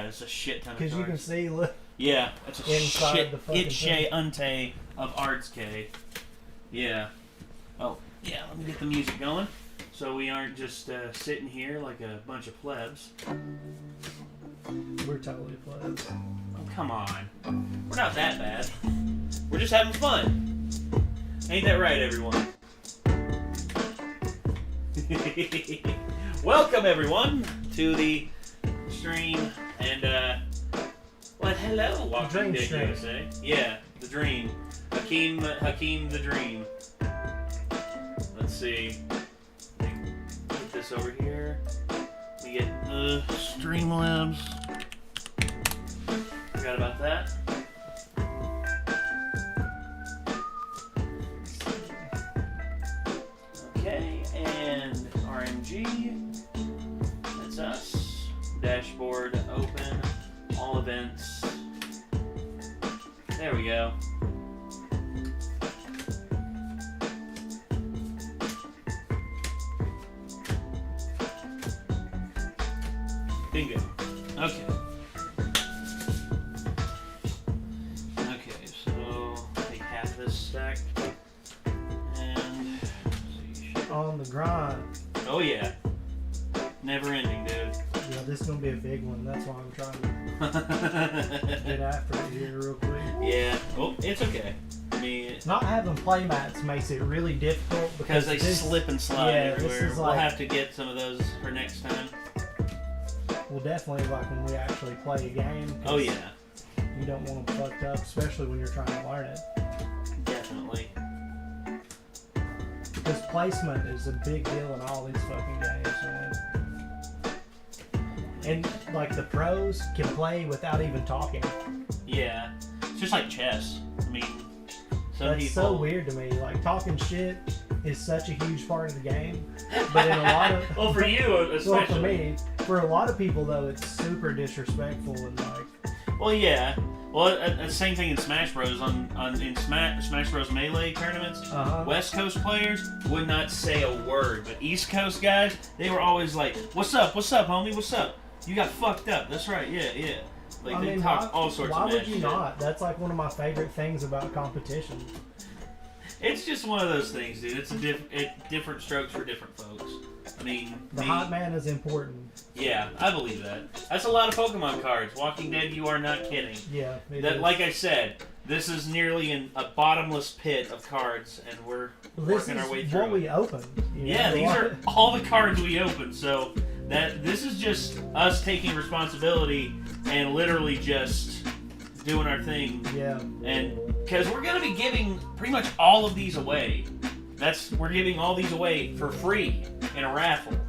yeah, it's a shit ton of cards. Because you can see, look. Yeah, it's a inside shit the fucking itche unte of Arts K. Yeah. Oh, yeah, let me get the music going. So we aren't just sitting here like a bunch of plebs. We're totally plebs. Oh, come on. We're not that bad. We're just having fun. Ain't that right, everyone? Welcome, everyone, to the stream. And, well, hello, Walking Dead USA. Yeah, the dream. Hakeem the dream. Let's see. Put this over here. We get the Streamlabs. Forgot about that. Okay, and RMG. That's us. Dashboard open. All events. There we go. Bingo. Okay. Okay, so take half this stack and see. On the grind. Oh yeah. Never ending, dude. Yeah, this is gonna be a big one. That's why I'm trying to get after it here real quick. Yeah. Oh, it's okay. I mean, not having playmats makes it really difficult because they slip and slide everywhere. We'll like, have to get some of those for next time. Well, definitely like when we actually play a game. Oh yeah. You don't want them fucked up, especially when you're trying to learn it. Definitely. Because placement is a big deal in all these fucking games, man. And like the pros can play without even talking. Yeah, it's just like chess. I mean, that's people... so weird to me. Like talking shit is such a huge part of the game, but in a lot of well, for you especially. Well, for me, for a lot of people though, it's super disrespectful and like. Well, yeah. Well, same thing in Smash Bros. In Smash Bros. Melee tournaments, West Coast players would not say a word, but East Coast guys, they were always like, "What's up? What's up, homie? What's up? You got fucked up." That's right. Yeah, yeah. Like they talk all sorts of Why would mad you shit. not? That's like one of my favorite things about competition. It's just one of those things, dude. It's different strokes for different folks. I mean, the hot man is important. Yeah, I believe that. That's a lot of Pokemon cards. Walking Dead, you are not kidding. Yeah, like I said, this is nearly a bottomless pit of cards, and we're working our way through. This is what we opened. Yeah, these are all the cards we opened. So this is just us taking responsibility and literally just doing our thing. Yeah. And because we're gonna be giving pretty much all of these away. We're giving all these away for free in a raffle.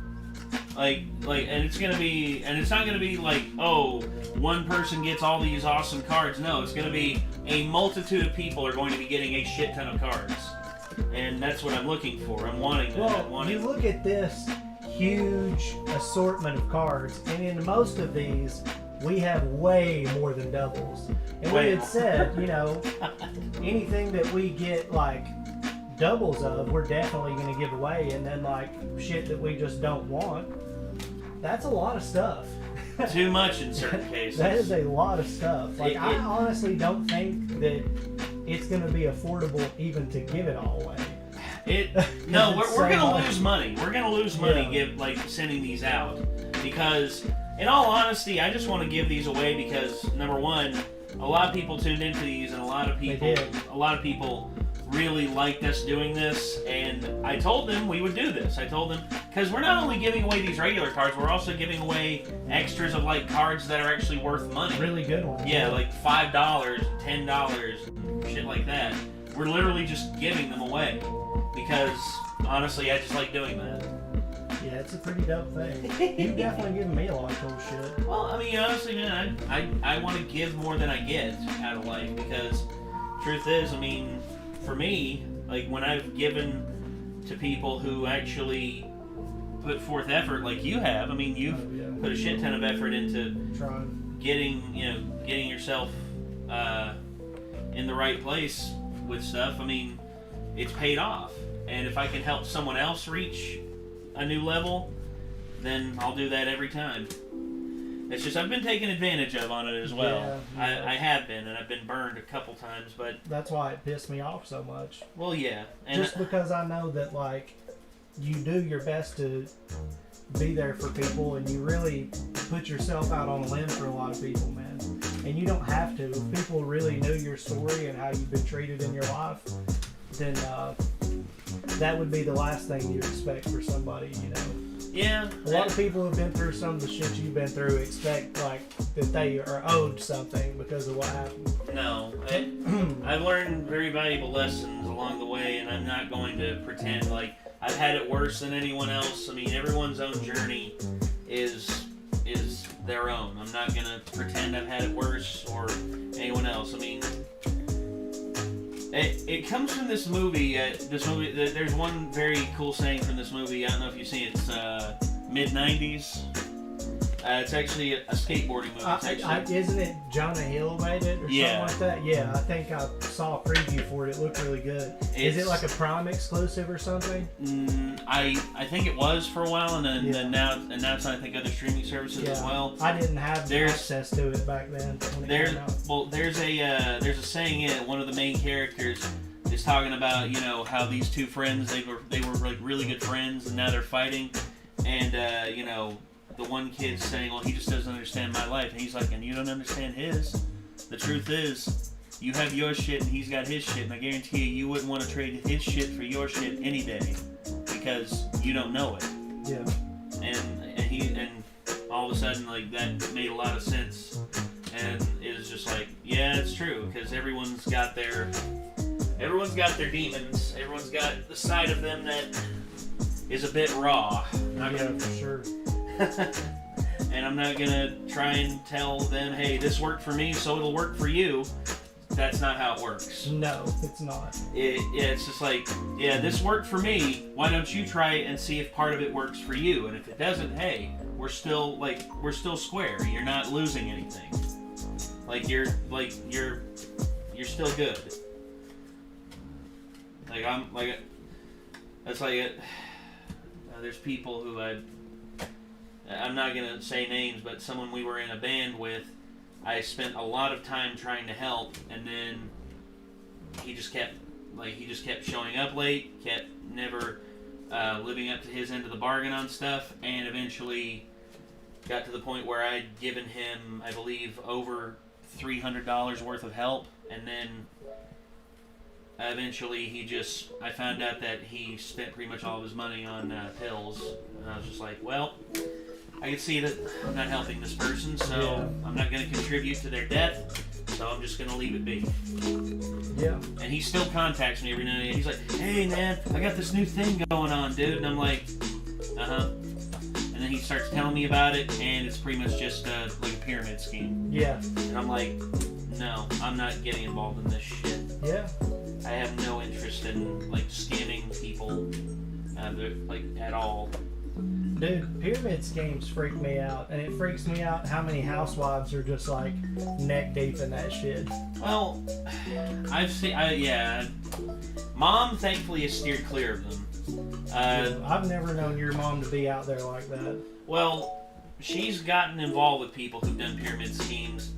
And it's not gonna be like, oh, one person gets all these awesome cards. No, it's gonna be a multitude of people are going to be getting a shit ton of cards, and that's what I'm looking for. I'm wanting that. Well, you look at this huge assortment of cards, and in most of these, we have way more than doubles. And we had said, anything that we get like doubles of, we're definitely going to give away, and then like shit that we just don't want, that's a lot of stuff. Too much in certain cases. That is a lot of stuff. Like I honestly don't think that it's going to be affordable even to give it all away. No, we're going to lose money. We're going to lose money sending these out, because in all honesty, I just want to give these away because number one, a lot of people tuned into these, and a lot of people really liked us doing this, and I told them we would do this. I told them, because we're not only giving away these regular cards, we're also giving away extras of like cards that are actually worth money. Really good ones. Yeah, like $5, $10, shit like that. We're literally just giving them away, because honestly, I just like doing that. Yeah, it's a pretty dope thing. You've definitely given me a lot of cool shit. Well, I mean, honestly, man, I want to give more than I get out of life, because truth is, I mean, for me, like when I've given to people who actually put forth effort like you have, I mean, you've put a shit ton of effort into getting yourself in the right place with stuff. I mean, it's paid off. And if I can help someone else reach a new level, then I'll do that every time. It's just I've been taken advantage of on it as well. Yeah. I have been, and I've been burned a couple times, but that's why it pissed me off so much. Well, yeah, and just because I know that like you do your best to be there for people, and you really put yourself out on a limb for a lot of people, man. And you don't have to. If people really knew your story and how you've been treated in your life, then that would be the last thing you expect for somebody, you know. Yeah. A lot of people who've been through some of the shit you've been through expect like that they are owed something because of what happened. No. I've learned very valuable lessons along the way, and I'm not going to pretend like I've had it worse than anyone else. I mean, everyone's own journey is their own. I'm not going to pretend I've had it worse or anyone else. I mean, it comes from this movie. There's one very cool saying from this movie. I don't know if you've seen it. It's mid-90s. It's actually a skateboarding movie. Isn't it Jonah Hill made it or something like that? Yeah, I think I saw a preview for it. It looked really good. Is it like a Prime exclusive or something? I think it was for a while, and now it's on I think other streaming services as well. I didn't have access to it back then. There's a saying in it. One of the main characters is talking about how these two friends they were like really good friends, and now they're fighting, and the one kid's saying, well, he just doesn't understand my life. And he's like, and you don't understand his. The truth is, you have your shit and he's got his shit. And I guarantee you wouldn't want to trade his shit for your shit any day. Because you don't know it. Yeah. And all of a sudden, like, that made a lot of sense. And it was just like, yeah, it's true. Because everyone's got their demons. Everyone's got the side of them that is a bit raw. For sure. And I'm not gonna try and tell them, hey, this worked for me, so it'll work for you. That's not how it works. No, it's not. It's just like, yeah, this worked for me. Why don't you try it and see if part of it works for you? And if it doesn't, hey, we're still square. You're not losing anything. You're still good. There's people who I'm not going to say names, but someone we were in a band with, I spent a lot of time trying to help, and then he just kept showing up late, kept never living up to his end of the bargain on stuff, and eventually got to the point where I'd given him, I believe, over $300 worth of help, and then eventually I found out that he spent pretty much all of his money on pills, and I was just like, well, I can see that I'm not helping this person, so I'm not going to contribute to their death, so I'm just going to leave it be. Yeah. And he still contacts me every now and then. He's like, hey, man, I got this new thing going on, dude. And I'm like, uh-huh. And then he starts telling me about it, and it's pretty much just like a pyramid scheme. Yeah. And I'm like, no, I'm not getting involved in this shit. Yeah. I have no interest in, scamming people, at all. Dude, pyramid schemes freak me out, and it freaks me out how many housewives are just neck deep in that shit. Well, Mom thankfully has steered clear of them. I've never known your mom to be out there like that. Well, she's gotten involved with people who've done pyramid schemes,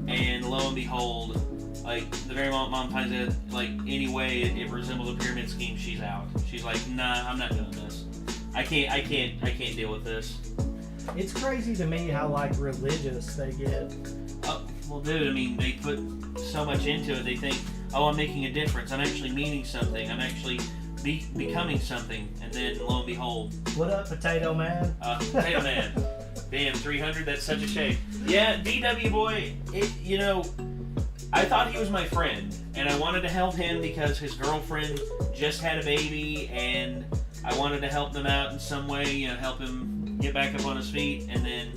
and lo and behold, the very moment Mom finds out, any way it resembles a pyramid scheme, she's out. She's like, nah, I'm not doing this. I can't deal with this. It's crazy to me how religious they get. Well, dude, I mean, they put so much into it. They think, oh, I'm making a difference. I'm actually meaning something. I'm actually becoming something. And then, lo and behold. What up, Potato Man? Potato Man. Damn, 300. That's such a shame. Yeah, DW boy. I thought he was my friend, and I wanted to help him because his girlfriend just had a baby, and I wanted to help them out in some way, help him get back up on his feet, and then...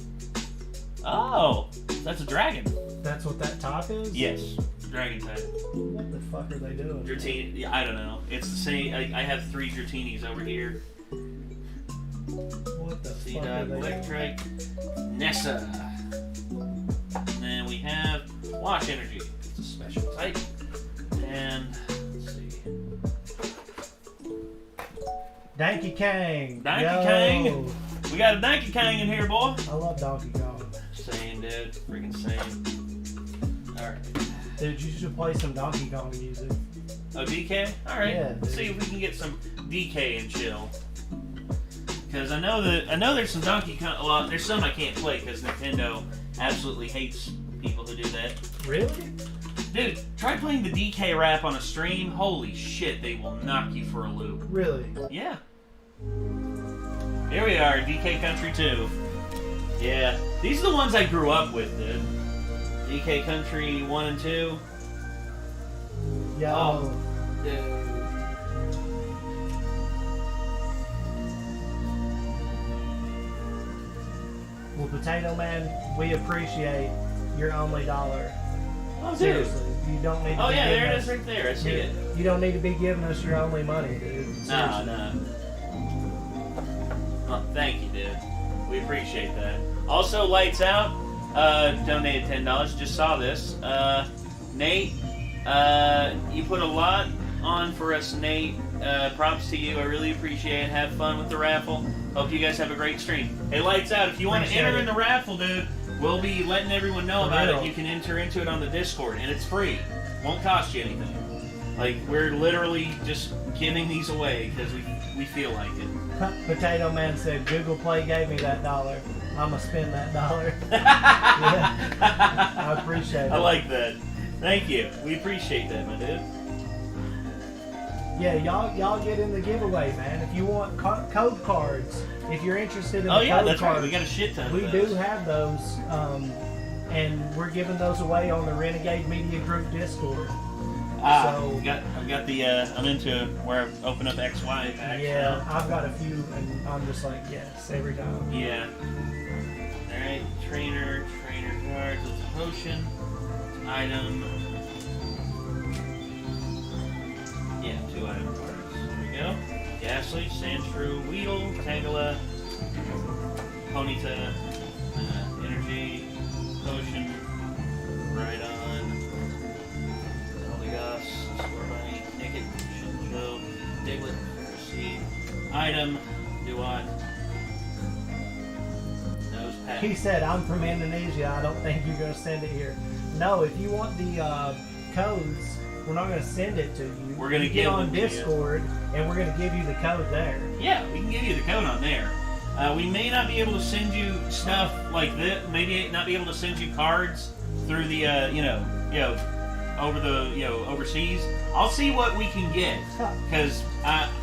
Oh, that's a dragon. That's what that type is? Yes, dragon type. What the fuck are they doing? Dratini, I don't know. It's the same... I have 3 Dratinis over here. What the fuck are they Electric, Nessa. And then we have Wash Energy. It's a special type. And... Donkey Kong. Donkey Kong. We got a Donkey Kong in here, boy. I love Donkey Kong. Same. game. Alright. Dude, you should play some Donkey Kong music. Oh, DK? Alright. Yeah, Let's see if we can get some DK and chill. Because I know there's some Donkey Kong. Well, there's some I can't play because Nintendo absolutely hates people who do that. Really? Dude, try playing the DK rap on a stream. Holy shit, they will knock you for a loop. Really? Yeah. Here we are, DK Country 2. Yeah, these are the ones I grew up with, dude. DK Country 1 and 2. Yeah. Oh, dude. Well, Potato Man, we appreciate your only dollar. Oh, dude. Seriously, you don't need to Oh, be yeah, giving there it us, is right there. I see it. You don't need to be giving us your only money, dude. Seriously. No. Oh, thank you, dude. We appreciate that. Also, Lights Out donated $10. Just saw this. Nate, you put a lot on for us, Nate. Props to you. I really appreciate it. Have fun with the raffle. Hope you guys have a great stream. Hey, Lights Out, if you want to enter in the raffle, dude, we'll be letting everyone know about it. You can enter into it on the Discord, and it's free. Won't cost you anything. Like, we're literally just giving these away because we feel like it. Potato Man said, Google Play gave me that $1. I'm going to spend that $1. Yeah. I appreciate it. I like that. Thank you. We appreciate that, my dude. Yeah, y'all get in the giveaway, man. If you want code cards, if you're interested in the yeah, code that's cards, right. We got a shit ton of we those. do have those, and we're giving those away on the Renegade Media Group Discord. So, I've got the I'm into where I open up XY packs. Yeah, I've got a few, and I'm just like, yes, every time. Yeah. All right, trainer cards. It's a potion, item. Yeah, 2 item cards. There we go. Ghastly, Sandshrew, Weedle, Tangela, Ponyta, Energy, Potion, Rhydon, Eldegoss, Scorbunny, Nickins, Shinjo, Diglett, Seed, Item, Duat, Nose Pack. He said, I'm from Indonesia. I don't think you're going to send it here. No, if you want the codes, we're not going to send it to you. We're going to get give on them to you. Discord, and we're going to give you the code there. Yeah, we can give you the code on there. We may not be able to send you stuff like this. Maybe not be able to send you cards through the, over the, overseas. I'll see what we can get because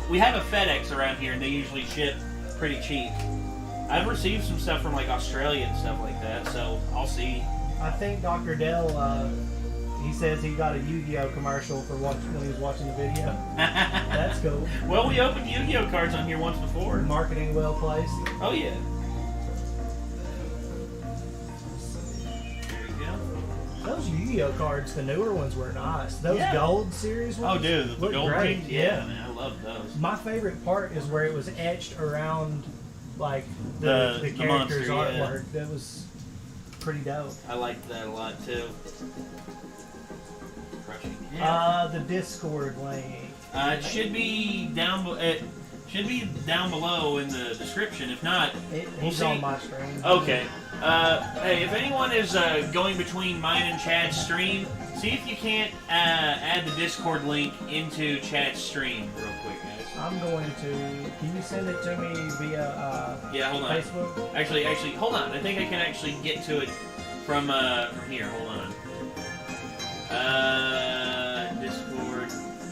we have a FedEx around here, and they usually ship pretty cheap. I've received some stuff from like Australia and stuff like that, so I'll see. I think Dr. Dell, he says he got a Yu-Gi-Oh commercial for when he was watching the video. That's cool. Well, we opened Yu-Gi-Oh cards on here once before. Marketing well placed. Oh yeah. There you go. Those Yu-Gi-Oh cards, the newer ones were nice. Those Yeah. gold series ones. Oh, dude, the look gold great. rings? Yeah, man, I love those. My favorite part is where it was etched around, like the The character's monster, yeah. artwork. That was pretty dope. I liked that a lot too. Crushing. The Discord link. It should be down. It should be down below in the description. If not, we'll He's see. on my stream. Okay. Hey, if anyone is going between mine and Chad's stream, see if you can't add the Discord link into Chad's stream real quick, guys. I'm going to. Can you send it to me via Yeah, hold on. Facebook? Actually, hold on. I think I can actually get to it from here. Hold on. Discord.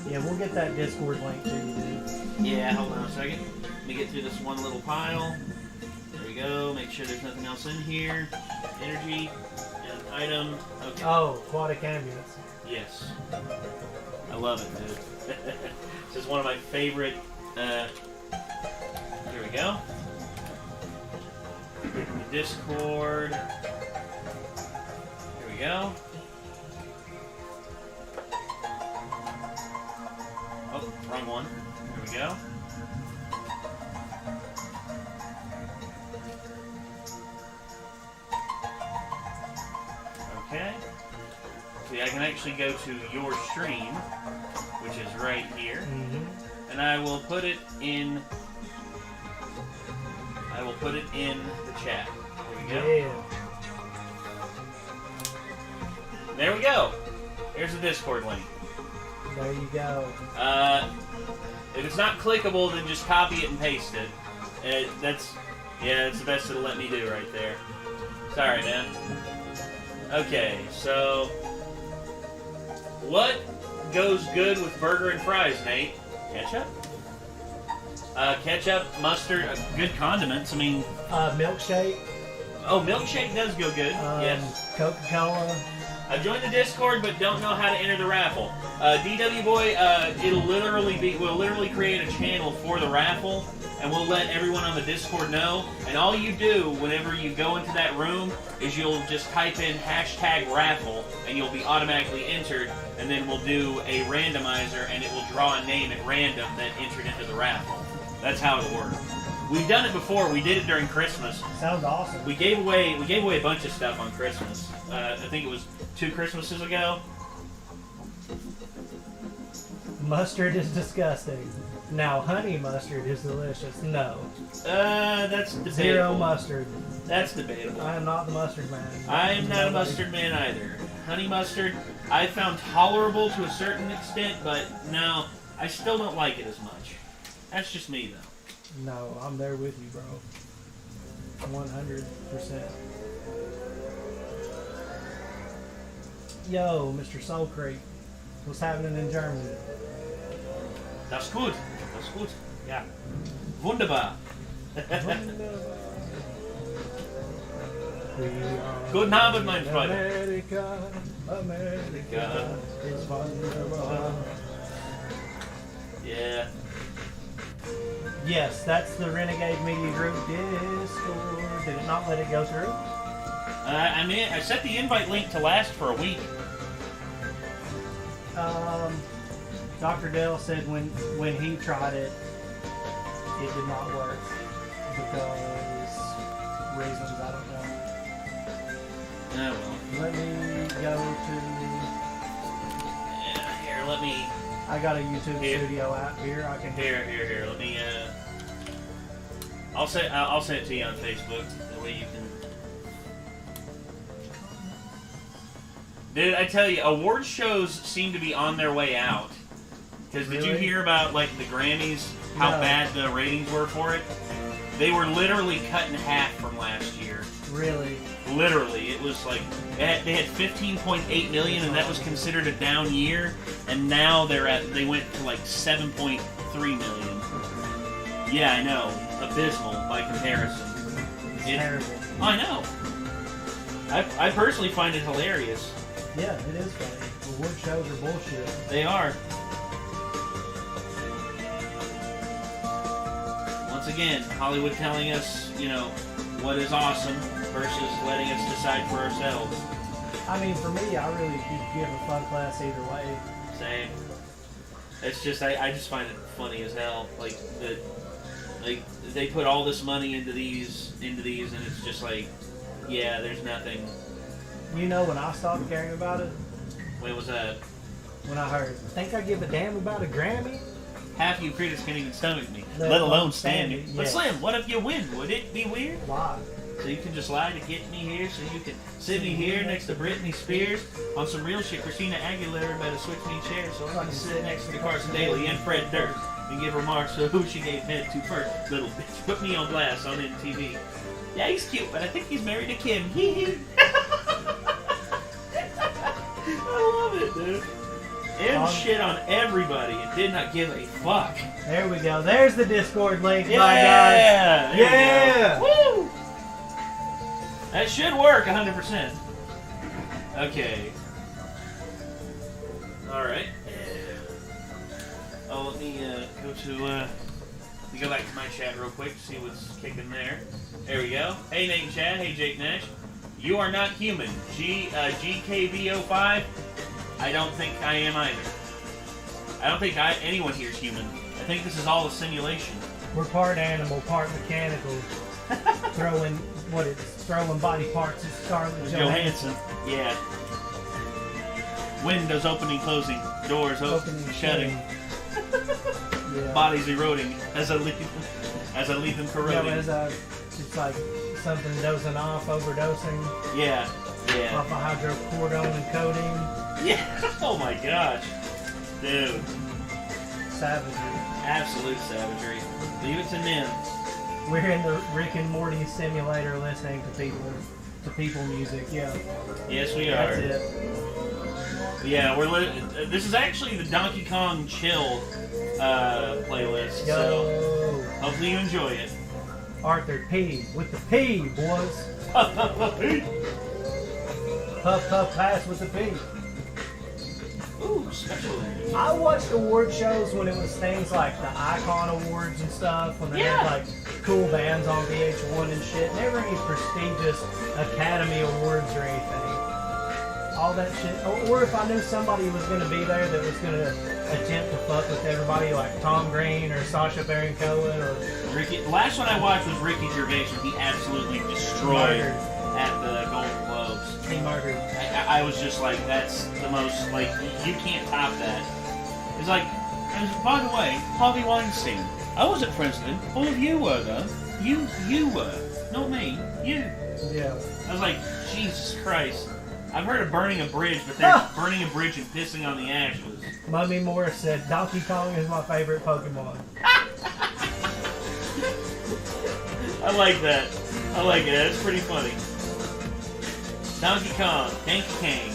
Yeah, we'll get that Discord link to you, dude. Yeah, hold on a second. Let me get through this one little pile. There we go. Make sure there's nothing else in here. Energy. And item. Okay. Oh, aquatic ambulance. Yes. I love it, dude. This is one of my favorite. Here we go. Discord. Here we go. Oh, wrong one. Here we go. Okay. See, I can actually go to your stream, which is right here, and I will put it in. I will put it in the chat. There we go. Yeah. There we go. Here's the Discord link. There you go. If it's not clickable, then just copy it and paste it. That's the best it'll let me do right there. Sorry, man. Okay, so what goes good with burger and fries, Nate? Ketchup? Ketchup, mustard, good condiments. I mean, Milkshake. Oh, milkshake does go good. Yes. Coca-Cola. I've joined the Discord, but don't know how to enter the raffle. DW Boy, we'll literally create a channel for the raffle, and we'll let everyone on the Discord know. And all you do whenever you go into that room is you'll just type in #raffle, and you'll be automatically entered. And then we'll do a randomizer, and it will draw a name at random that entered into the raffle. That's how it works. We've done it before. We did it during Christmas. Sounds awesome. We gave away a bunch of stuff on Christmas. I think it was 2 Christmases ago. Mustard is disgusting. Now, honey mustard is delicious. No. That's debatable. Zero mustard. That's debatable. I am not the mustard man. I am not a mustard man either. Honey mustard, I found tolerable to a certain extent, but no, I still don't like it as much. That's just me, though. No, I'm there with you, bro. 100%. Yo, Mr. Soul Creek. What's happening in Germany? Das gut. Das gut. Ja. Wunderbar. Guten Abend, mein Freund. America is wunderbar. Yeah. Yes, that's the Renegade Media Group Discord. Did it not let it go through? I set the invite link to last for a week. Dr. Dell said when he tried it, it did not work because reasons I don't know. Oh well. Let me go to. Yeah, here, let me. I got a YouTube Studio app here. I can. Here. Let me. I'll send it to you on Facebook. The way you can. Dude, I tell you, award shows seem to be on their way out. Because did you hear about like the Grammys? How bad the ratings were for it? They were literally cut in half from last year. Really? Literally, it was like they had 15.8 million, and that was considered a down year. And now they went to like 7.3 million. Yeah, I know, abysmal by comparison. It's terrible. I know. I personally find it hilarious. Yeah, it is funny. Award shows are bullshit. They are. Once again, Hollywood telling us, what is awesome versus letting us decide for ourselves. I mean, for me, I really could give a fuck less either way. Same. It's just, I just find it funny as hell. Like they put all this money into these, and it's just like, yeah, there's nothing. You know when I stopped caring about it? When was that? When I heard, think I give a damn about a Grammy? Half you critics can't even stomach me, let alone stand me. But yes. Slim, what if you win? Would it be weird? Why? So you can just lie to get me here, so you can sit me here next to Britney Spears on some real shit. Christina Aguilera better switch me chairs so I can sit next to Carson Daly and Fred Durst and give remarks of who she gave head to first. Little bitch, put me on blast on MTV. Yeah, he's cute, but I think he's married to Kim. I love it, dude. M shit on everybody and did not give a fuck. There we go. There's the Discord link, Yeah, my guy. Yeah! Woo! That should work 100%. Okay. Alright. Oh, let me go back to my chat real quick to see what's kicking there. There we go. Hey, Nate and Chad. Hey, Jake Nash. You are not human. GKBO5. I don't think I am either. I don't think anyone here is human. I think this is all a simulation. We're part animal, part mechanical. throwing body parts at Scarlett Johansson. Yeah. Windows opening, closing. Doors opening, shutting. Yeah. Bodies eroding as I leave them corroding. It's like something dozing off, overdosing. Yeah. Yeah. Off of hydrocodone and codeine. Yeah. Oh my gosh. Dude. Savagery. Absolute savagery. Leave it to men. We're in the Rick and Morty simulator listening to people music. Yeah. Yes, we are. That's it. Yeah, this is actually the Donkey Kong Chill playlist. Yo. So hopefully you enjoy it. Arthur P. with the P, boys. Puff, puff, pass with the P. Ooh, special. I watched award shows when it was things like the Icon Awards and stuff, when they had like cool bands on VH1 and shit. Never any prestigious Academy Awards or anything. All that shit. Or if I knew somebody was going to be there that was going to attempt to fuck with everybody, like Tom Green or Sacha Baron Cohen or Ricky. The last one I watched was Ricky Gervais, and he absolutely destroyed at the Golden Globes. He murdered. I was just like, that's the most, like, you can't top that. It's like, by the way, Harvey Weinstein. I wasn't president. All of you were, though. You were. Not me. You. Yeah. I was like, Jesus Christ. I've heard of burning a bridge, but then burning a bridge and pissing on the ash was... Mummy Morris said, Donkey Kong is my favorite Pokemon. I like that. I like it. That's pretty funny. Donkey Kong. Danky Kang.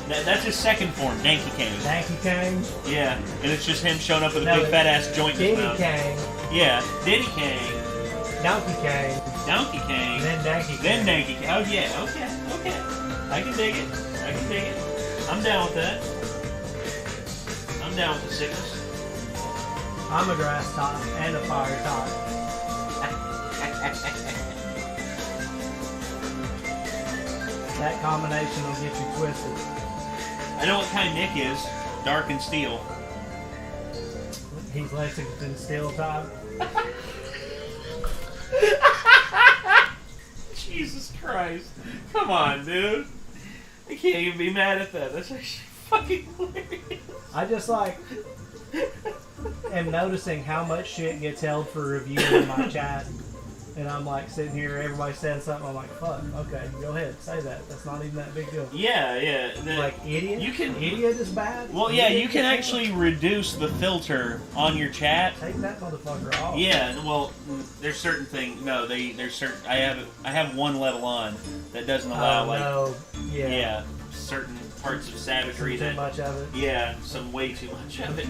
That's his second form, Danky Kang. Danky Kang? Yeah, and it's just him showing up with a big fat ass joint in his Diddy mouth. Kang. Yeah, Diddy Kang. Donkey Kang. Donkey Kang. And then Danky Kang. Then Danky Kang. Oh yeah, okay. I can dig it. I'm down with that. I'm down with the sickness. I'm a grass top and a fire top. That combination will get you twisted. I know what kind Nick is. Dark and steel. He's Lexington Steel top. Jesus Christ. Come on, dude. I can't even be mad at that. That's actually fucking hilarious. I just am noticing how much shit gets held for review in my chat. And I'm like sitting here, everybody saying something, I'm like, fuck, okay, go ahead, say that. That's not even that big deal. Yeah. Like, idiot? Idiot is bad? Well, yeah, you can actually reduce the filter on your chat. Take that motherfucker off. Yeah, well, there's certain things. No, there's certain. I have one level on that doesn't allow certain parts of savagery. Too much of it. Yeah, some way too much of it.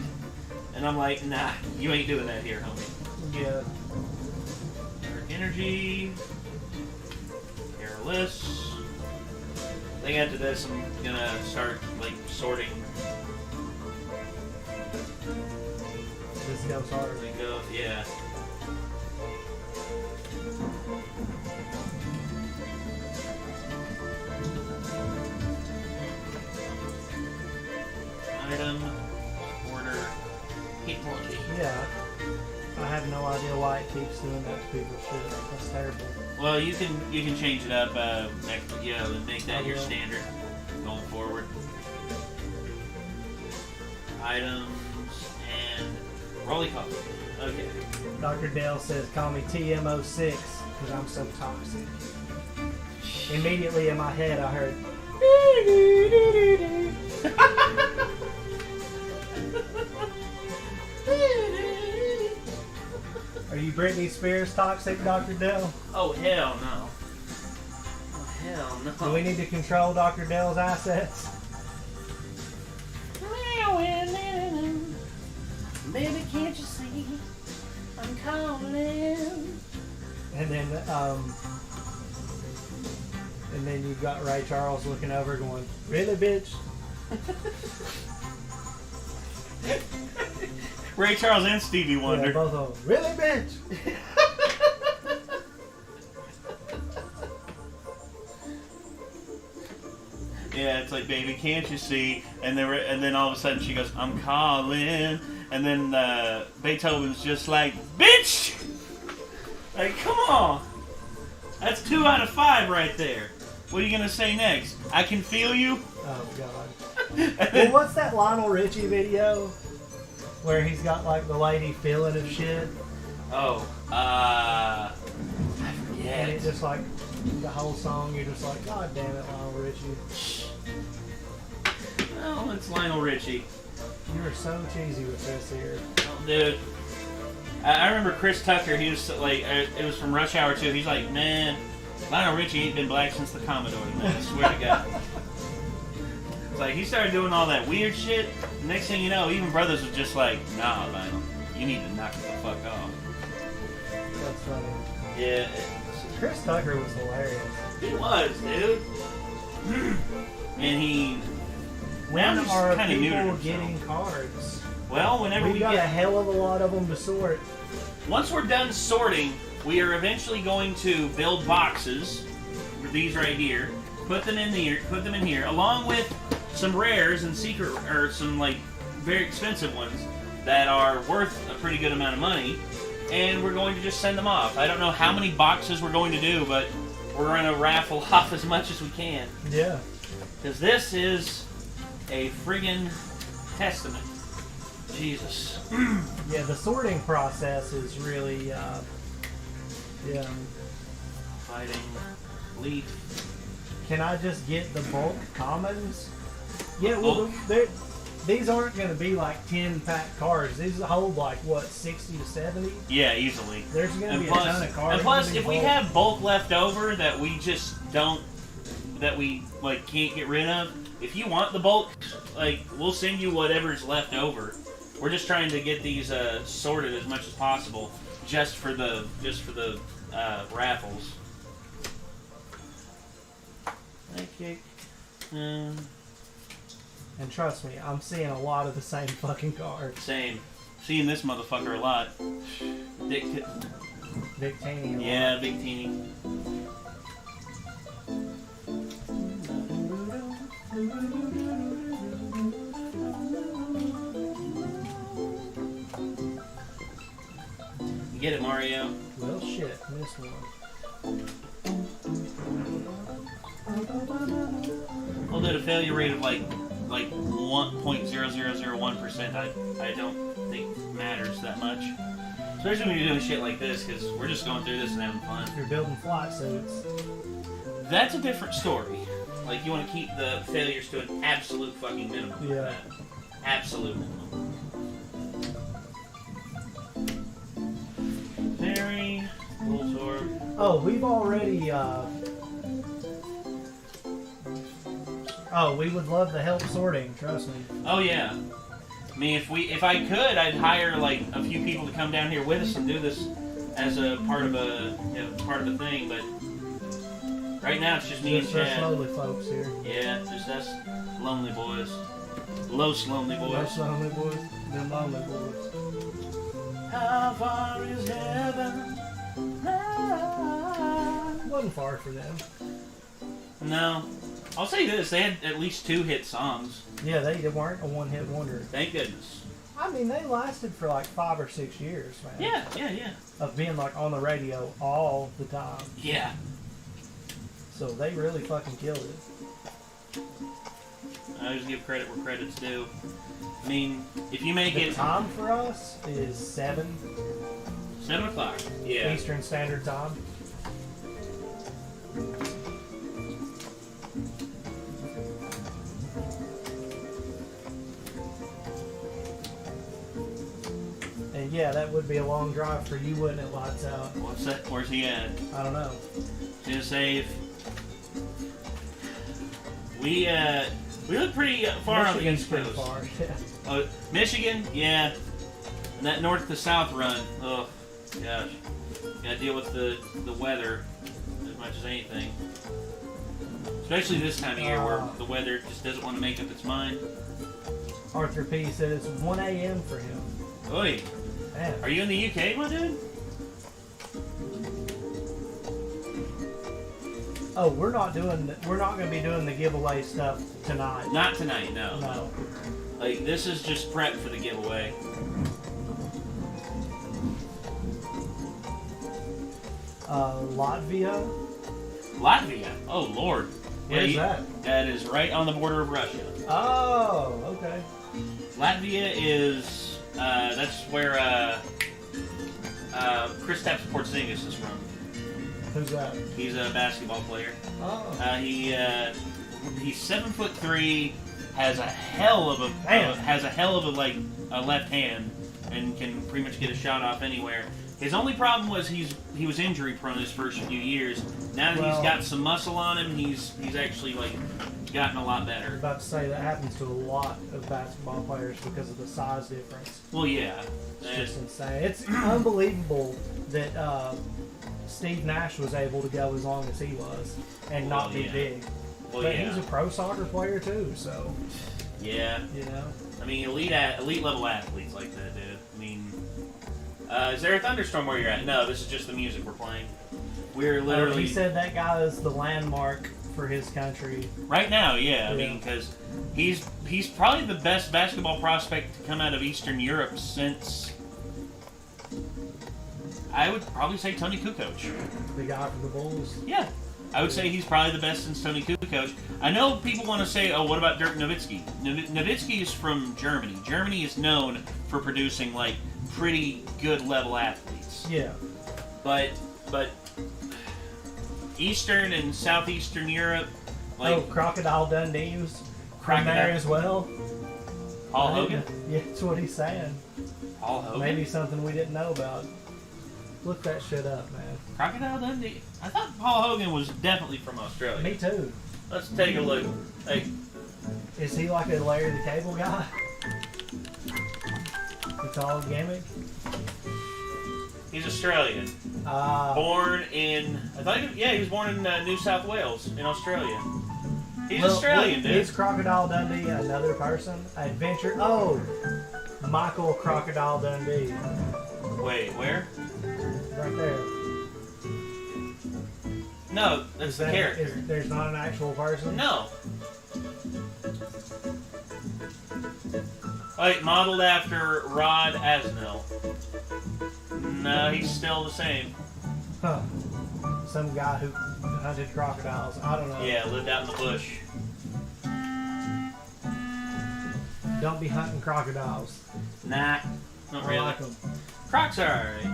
And I'm like, nah, you ain't doing that here, homie. Yeah. Energy. Careless. I think after this, I'm gonna start like sorting. This goes hard. Yeah. Item, order, hit quality. Yeah. I have no idea why it keeps doing that to people's shit. That's terrible. Well, you can change it up and make that your standard going forward. Items and rolly call. Okay. Dr. Dale says, call me TMO6 because I'm so toxic. Immediately in my head, I heard. Are you Britney Spears toxic, Dr. Dell? Oh, hell no. Oh, hell no. Do we need to control Dr. Dell's assets? Baby, can't you see? I'm calling. And then you've got Ray Charles looking over going, really, bitch? Ray Charles and Stevie Wonder. Yeah, both of them. Really, bitch? Yeah, it's like, baby, can't you see? And then all of a sudden she goes, I'm calling. And then Beethoven's just like, bitch! Like, come on. That's 2 out of 5 right there. What are you going to say next? I can feel you? Oh, God. Well, what's that Lionel Richie video where he's got, like, the lady feeling of shit? Oh, I forget. And it just, like, the whole song, you're just like, God damn it, Lionel Richie. Oh, it's Lionel Richie. You are so cheesy with this here. Oh, dude. I remember Chris Tucker, he was like, it was from Rush Hour 2, he's like, man, Lionel Richie ain't been black since the Commodore, man, I swear to God. It's like, he started doing all that weird shit, the next thing you know, even Brothers was just like, nah, Lionel, you need to knock it the fuck off. That's funny. Yeah. Chris Tucker was hilarious. He was, dude. And he... When now are kind of people getting cards? Well, whenever We've got a hell of a lot of them to sort. Once we're done sorting, we are eventually going to build boxes. These right here. Put them in here, along with some rares and secret, or some like very expensive ones that are worth a pretty good amount of money. And we're going to just send them off. I don't know how many boxes we're going to do, but we're going to raffle off as much as we can. Yeah. Because this is a friggin' testament. Jesus. Yeah, the sorting process is really, yeah. Fighting Leaf. Can I just get the bulk commons? Yeah, well, these aren't going to be like 10-pack cards. These hold like, what, 60 to 70? Yeah, easily. There's going to be a ton of cards. And plus, if we have bulk left over that we just don't, that we like can't get rid of, if you want the bulk, like, we'll send you whatever's left over. We're just trying to get these sorted as much as possible, just for the raffles. Okay. And trust me, I'm seeing a lot of the same fucking cards. Same. Seeing this motherfucker a lot. Big Teeny. Yeah, Big Teeny. Get it, Mario. Well, shit, missed one. Well, dude, a failure rate of like 1.0001%, I don't think matters that much. Especially when you're doing shit like this, because we're just going through this and having fun. If you're building flight suits. That's a different story. Like, you want to keep the failures to an absolute fucking minimum. Yeah. Absolute minimum. Very Bullsword. Oh, we've already, oh, we would love the help sorting, trust me. Oh, yeah. I mean, if I could, I'd hire, like, a few people to come down here with us and do this as a part of a, thing, but right now it's just me and Chad. Just us lonely folks here. Yeah, just us lonely boys. Los lonely boys. Los lonely boys. Them lonely boys. How far is heaven? Wasn't far for them. No. I'll say this, they had at least 2 hit songs. Yeah, they weren't a one-hit wonder. Thank goodness. I mean, they lasted for like 5 or 6 years, man. Yeah. Of being like on the radio all the time. Yeah. So they really fucking killed it. I just give credit where credit's due. I mean, if you make the it... time for us is 7. 7 o'clock. Yeah. Eastern Standard Time. And yeah, that would be a long drive for you, wouldn't it, Lights Out? What's that? Where's he at? I don't know. Just say if... We look pretty far on the East Coast. Far, yeah. Michigan, yeah. And that north to south run, oh, gosh. Gotta deal with the weather as much as anything. Especially this time of year where the weather just doesn't want to make up its mind. Arthur P. said it's 1 a.m. for him. Oi. Man. Are you in the UK, my dude? Oh, we're not going to be doing the giveaway stuff tonight. Not tonight, no. No. Like, this is just prep for the giveaway. Latvia? Latvia? Oh, Lord. Where's that? That is right on the border of Russia. Oh, okay. Latvia is, that's where, Kristaps Porzingis is from. Who's that? He's a basketball player. Oh. He's 7'3", has a hell of a like a left hand, and can pretty much get a shot off anywhere. His only problem was he was injury prone his first few years. Now that he's got some muscle on him, he's actually like gotten a lot better. I was about to say that happens to a lot of basketball players because of the size difference. Well, yeah, it's just insane. It's unbelievable that Steve Nash was able to go as long as he was and not be big. Well, but he's a pro soccer player too, so yeah, you know. I mean, elite level athletes like that, dude. I mean. Is there a thunderstorm where you're at? No, this is just the music we're playing. We're literally... he said that guy is the landmark for his country. Right now, yeah. I mean, because he's probably the best basketball prospect to come out of Eastern Europe since... I would probably say Tony Kukoc. The guy from the Bulls? Yeah. I would say he's probably the best since Tony Kukoc. I know people want to say, oh, what about Dirk Nowitzki? Nowitzki is from Germany. Germany is known for producing, like, pretty good level athletes. Yeah. But Eastern and Southeastern Europe, like Crocodile Dundee's from there as well. Paul Hogan? Yeah, that's what he's saying. Paul Hogan? Maybe something we didn't know about. Look that shit up, man. Crocodile Dundee? I thought Paul Hogan was definitely from Australia. Me too. Let's take a look. Hey. Is he like a Larry the Cable guy? It's all a gimmick? He's Australian. Born in... he was born in New South Wales, in Australia. He's Australian, dude. Is Crocodile Dundee another person? Adventure... Oh! Michael Crocodile Dundee. Wait, where? Right there. No, that's the character. There's not an actual person? No. Wait, modeled after Rod Asnell. No, he's still the same. Huh. Some guy who hunted crocodiles. I don't know. Yeah, lived out in the bush. Don't be hunting crocodiles. Nah, not really. I like them. Crocs are alright.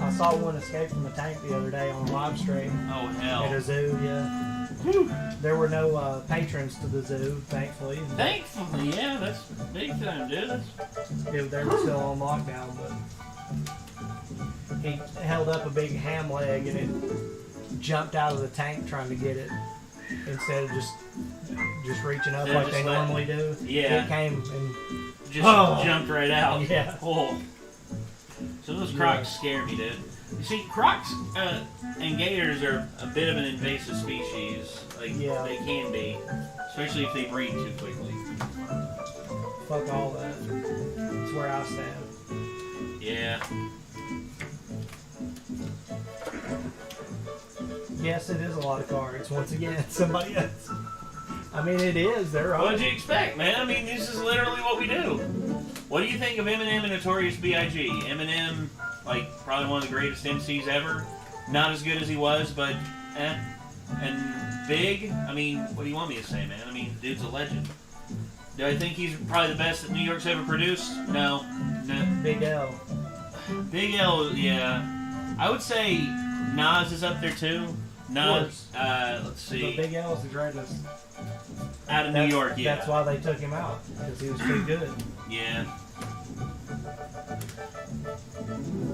I saw one escape from the tank the other day on a live stream. Oh, hell. At a zoo, yeah. Whew. There were no patrons to the zoo, thankfully. Thankfully, yeah, that's big time, dude. They were still on lockdown, but he held up a big ham leg and it jumped out of the tank trying to get it instead of just reaching up like they normally do. Yeah. It came and just jumped right out. Yeah. Oh. So those Crocs scare me, dude. You see, Crocs and Gators are a bit of an invasive species. Like, they can be. Especially if they breed too quickly. Fuck all that. That's where I stand. Yeah. Yes, it is a lot of cards. Once again, somebody else. I mean, it is. They're all. What did you expect, man? I mean, this is literally what we do. What do you think of Eminem and Notorious B.I.G.? Eminem, like, probably one of the greatest MCs ever. Not as good as he was, but eh. And Big, I mean, what do you want me to say, man? I mean, dude's a legend. Do I think he's probably the best that New York's ever produced? No. Big L. Big L, yeah. I would say Nas is up there, too. Nas, let's see. But Big L is the greatest. Out of New York, yeah. That's why they took him out, because he was too good. Yeah.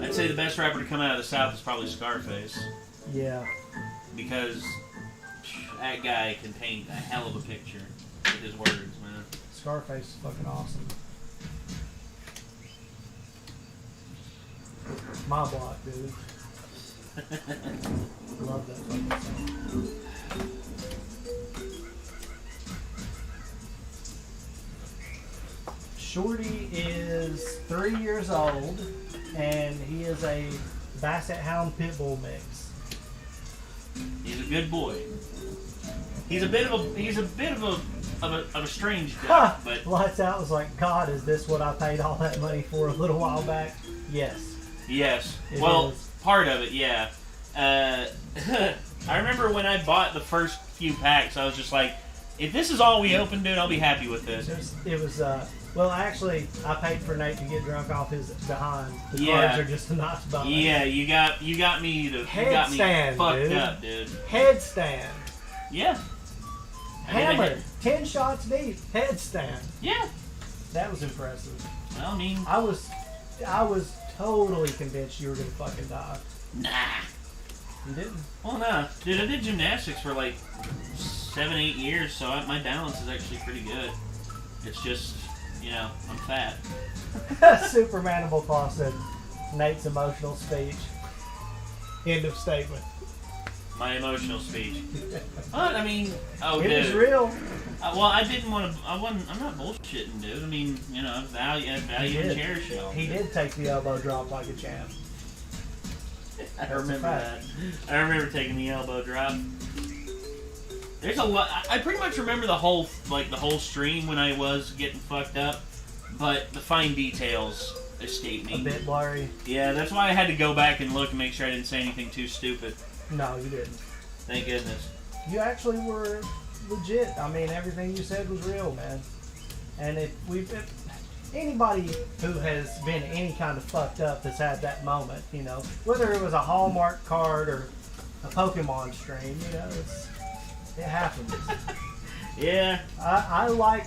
I'd say the best rapper to come out of the South is probably Scarface. Yeah. Because that guy can paint a hell of a picture with his words, man. Scarface is fucking awesome. My block, dude. Love that fucking song. Shorty is 3 years old, and he is a Basset Hound Pit Bull mix. He's a good boy. He's a bit of a strange guy, but Lights Out was like, God, is this what I paid all that money for a little while back? Yes. Yes. It Well, is. part of it, yeah. I remember when I bought the first few packs, I was just like, If this is all we open, dude, I'll be happy with this. It was well, actually, I paid for Nate to get drunk off his behind. The Yeah. cards are just a nice bonus. Yeah, you got me Headstand, fucked dude. up, dude. Headstand. Yeah. Hammer. 10 shots deep. Headstand. Yeah. That was impressive. Well, I mean, I was totally convinced you were gonna fucking die. nah. You didn't. Well, nah. Dude, I did gymnastics for like 7-8 years, so my balance is actually pretty good. It's just, I'm fat. Supermanable Claw said Nate's emotional speech. End of statement. My emotional speech. What? I mean, It dude. was real. Well, I didn't want to. I'm not bullshitting, dude. I mean, I value and cherish y'all. He did take the elbow drop like a champ. I remember that. I remember taking the elbow drop. There's a lot. I pretty much remember the whole stream when I was getting fucked up, but the fine details escaped me. A bit blurry. Yeah, that's why I had to go back and look and make sure I didn't say anything too stupid. No, you didn't. Thank goodness. You actually were legit. I mean, everything you said was real, man. And if anybody who has been any kind of fucked up has had that moment, whether it was a Hallmark card or a Pokemon stream, it happens. Yeah. I like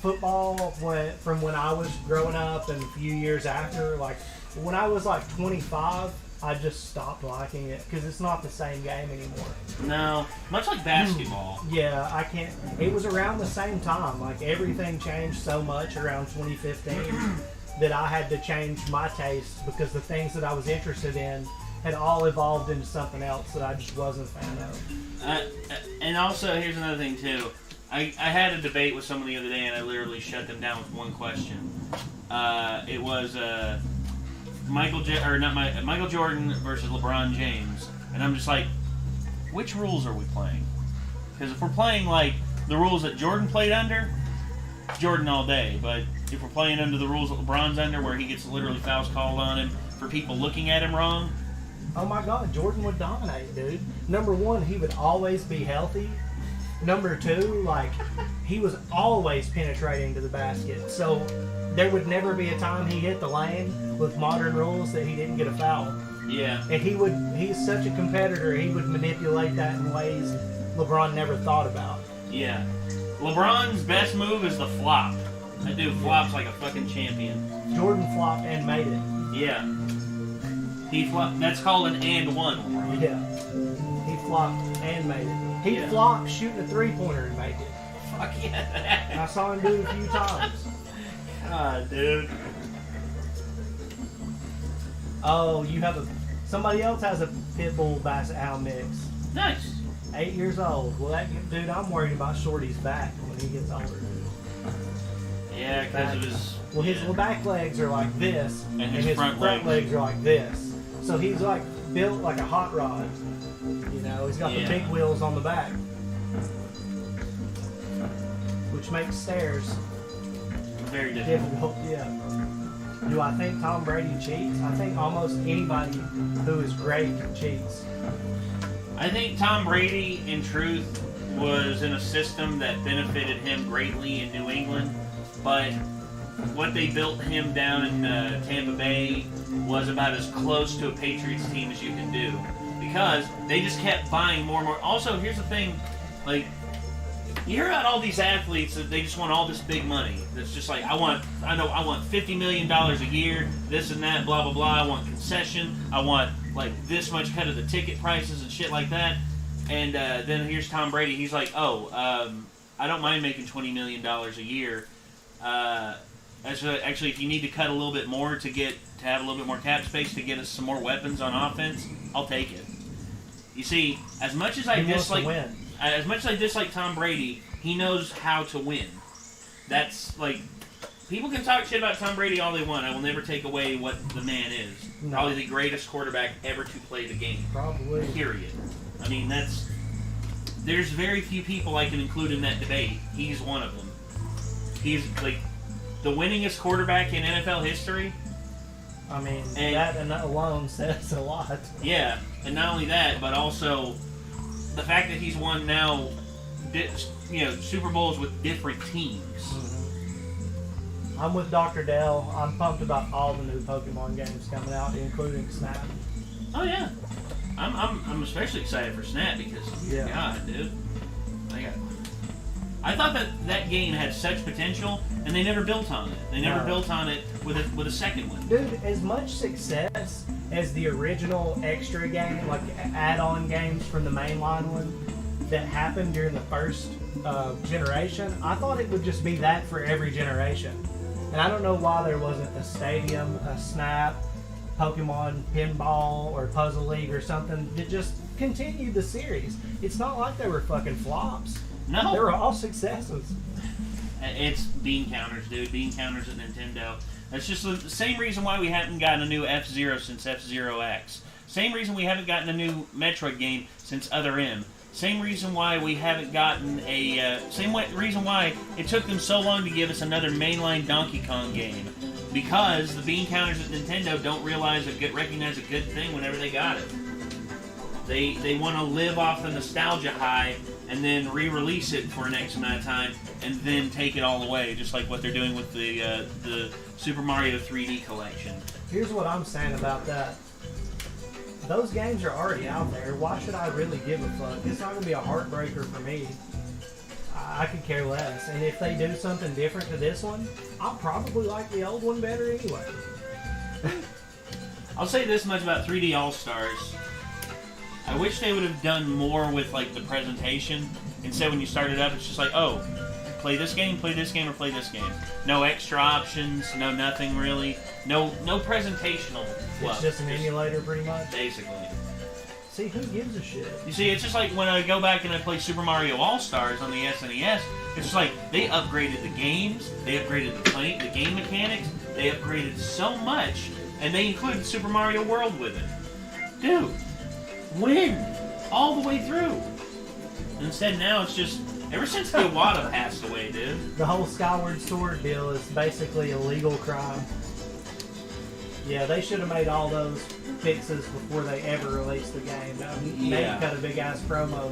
football from when I was growing up and a few years after. Like, when I was like 25, I just stopped liking it because it's not the same game anymore. No, much like basketball. Yeah, I can't. It was around the same time. Like, everything changed so much around 2015 that I had to change my taste because the things that I was interested in had all evolved into something else that I just wasn't a fan of. And also, here's another thing too. I had a debate with someone the other day, and I literally shut them down with one question. It was Michael Jordan versus LeBron James, and I'm just like, which rules are we playing? Because if we're playing like the rules that Jordan played under, Jordan all day. But if we're playing under the rules that LeBron's under, where he gets literally fouls called on him for people looking at him wrong. Oh my God, Jordan would dominate, dude. Number one, he would always be healthy. Number two, like, he was always penetrating to the basket. So there would never be a time he hit the lane with modern rules that he didn't get a foul. Yeah. And he's such a competitor, he would manipulate that in ways LeBron never thought about. Yeah. LeBron's best move is the flop. That dude flops like a fucking champion. Jordan flopped and made it. Yeah. He flopped. That's called an and one. LeBron. Yeah. He flopped and made it. He flopped shooting a three-pointer and made it. Fuck yeah. I saw him do it a few times. God, dude. Oh, somebody else has a Pitbull Basset Hound mix. Nice. 8 years old. Well, dude, I'm worried about Shorty's back when he gets older. Yeah, because of his... Well, his back legs are like this, and his front legs are like this. So he's like built like a hot rod. He's got the big wheels on the back, which makes stairs very difficult. Yeah. Do I think Tom Brady cheats? I think almost anybody who is great cheats. I think Tom Brady, in truth, was in a system that benefited him greatly in New England, but what they built him down in Tampa Bay was about as close to a Patriots team as you can do, because they just kept buying more and more. Also, here's the thing, like, you hear about all these athletes that they just want all this big money. That's just like, I want $50 million a year, this and that, blah blah blah. I want concession. I want like this much cut of the ticket prices and shit like that. And then here's Tom Brady. He's like, I don't mind making $20 million a year. Actually, if you need to cut a little bit more to have a little bit more cap space to get us some more weapons on offense, I'll take it. You see, as much as I dislike Tom Brady, he knows how to win. That's like, people can talk shit about Tom Brady all they want. I will never take away what the man is. No. Probably the greatest quarterback ever to play the game. Probably. Period. I mean, there's very few people I can include in that debate. He's one of them. He's like the winningest quarterback in NFL history. I mean, that alone says a lot. Yeah, and not only that, but also the fact that he's won now Super Bowls with different teams. I'm with Dr. Dell. I'm pumped about all the new Pokemon games coming out, including Snap. Oh yeah, I'm especially excited for Snap because God, dude, I thought that game had such potential, and they never built on it. They never built on it with a second one. Dude, as much success as the original extra game, like add-on games from the mainline one that happened during the first generation, I thought it would just be that for every generation. And I don't know why there wasn't a Stadium, a Snap, Pokemon Pinball, or Puzzle League or something that just continued the series. It's not like they were fucking flops. No. They were all successes. It's bean counters, dude. Bean counters at Nintendo. That's just the same reason why we haven't gotten a new F-Zero since F-Zero X. Same reason we haven't gotten a new Metroid game since Other M. Same reason why we haven't gotten reason why it took them so long to give us another mainline Donkey Kong game. Because the bean counters at Nintendo don't recognize a good thing whenever they got it. They want to live off the nostalgia high and then re-release it for an X amount of time and then take it all away, just like what they're doing with the Super Mario 3D collection. Here's what I'm saying about that. Those games are already out there. Why should I really give a fuck? It's not going to be a heartbreaker for me. I could care less. And if they do something different to this one, I'll probably like the old one better anyway. I'll say this much about 3D All-Stars. I wish they would have done more with like the presentation. Instead, when you start it up, it's just like, oh, play this game, or play this game. No extra options, no nothing really. No presentational fluff. It's just an emulator pretty much? Basically. See, who gives a shit? You see, it's just like when I go back and I play Super Mario All-Stars on the SNES, it's just like they upgraded the games, they upgraded the game mechanics, they upgraded so much, and they included Super Mario World with it. Dude, win! All the way through. Instead now it's just, ever since the Iwata passed away, dude. The whole Skyward Sword deal is basically a legal crime. Yeah, they should have made all those fixes before they ever released the game. Maybe cut a big ass promo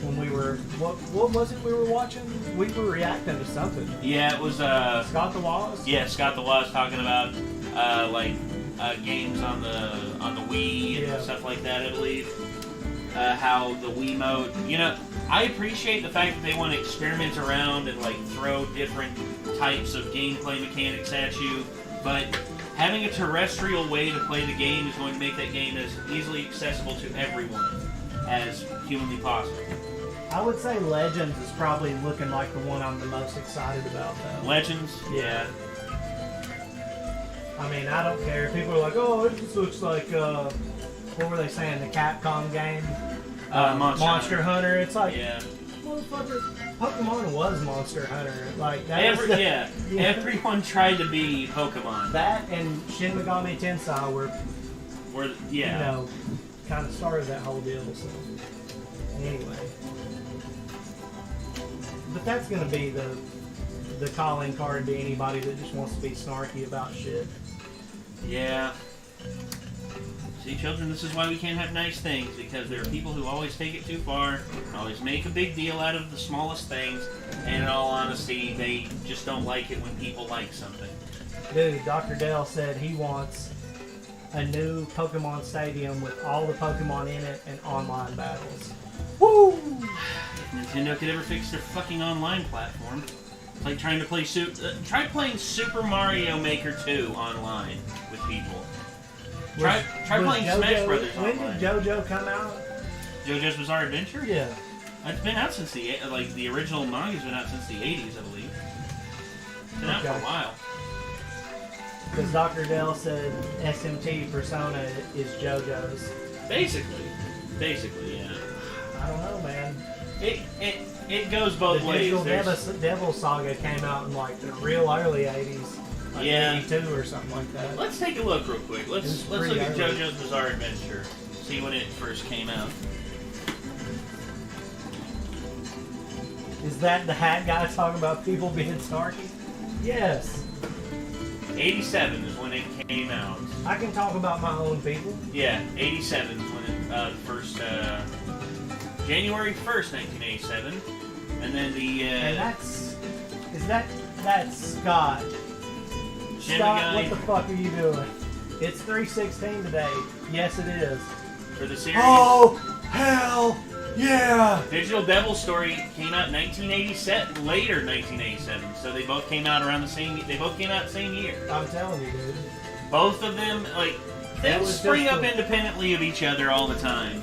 when we were what was it we were watching? We were reacting to something. Yeah, it was Scott the Waz? Yeah, Scott the Waz talking about games on the Wii and stuff like that, I believe. How the Wiimote, I appreciate the fact that they want to experiment around and like throw different types of gameplay mechanics at you, but having a terrestrial way to play the game is going to make that game as easily accessible to everyone as humanly possible. I would say Legends is probably looking like the one I'm the most excited about, though. Legends? Yeah. I mean, I don't care. People are like, oh, it just looks like, what were they saying, the Capcom game? Monster Hunter. It's like, motherfucker, Pokemon was Monster Hunter. Like that. Everyone tried to be Pokemon. That and Shin Megami Tensei were kind of started that whole deal. So anyway, but that's gonna be the calling card to anybody that just wants to be snarky about shit. Yeah. See, children, this is why we can't have nice things, because there are people who always take it too far, always make a big deal out of the smallest things, and in all honesty, they just don't like it when people like something. Dude, Dr. Dell said he wants a new Pokemon Stadium with all the Pokemon in it and online battles. Woo! If Nintendo could ever fix their fucking online platform, it's like trying to play try playing Super Mario Maker 2 online with people. Try playing Smash Brothers online. When did JoJo come out? JoJo's Bizarre Adventure? Yeah. It's been out since the original manga's been out since the 80s, I believe. It's been out for a while. Because Dr. Dell said SMT Persona is JoJo's. Basically, yeah. I don't know, man. It goes both ways. The Devil Saga came out in like the real early 80s. Like 82 or something like that. Let's take a look real quick. Let's look at JoJo's Bizarre Adventure. See when it first came out. Is that the hat guy talking about people being snarky? Yes. 87 is when it came out. I can talk about my own people. Yeah, 87 is when it first... January 1st, 1987. And then the And that's Scott. Scott, what the fuck are you doing? It's 3:16 today. Yes, it is. For the series. Oh, hell yeah! Digital Devil Story came out in 1987, later 1987. So they both came out around the same. They both came out the same year. I'm telling you, dude. Both of them, like, they spring up independently of each other all the time.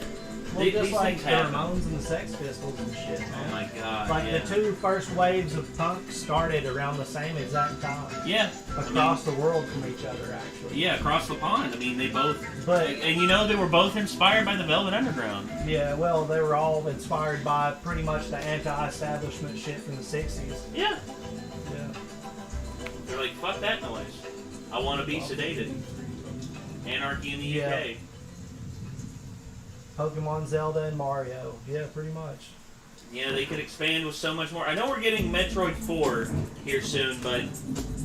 Well, just these like things the happen. Ramones and the Sex Pistols and shit, man. Oh my god! Like yeah. the two first waves of punk started around the same exact time. Yeah. Across the world from each other, actually. Yeah, across the pond. I mean, they both. But and you know, they were both inspired by the Velvet Underground. yeah, well, they were all inspired by pretty much the anti-establishment shit from the '60s. Yeah. Yeah. They're like, fuck that noise. I want to be sedated. Anarchy in the UK. Pokemon, Zelda, and Mario. Yeah, pretty much. Yeah, they could expand with so much more. I know we're getting Metroid 4 here soon, but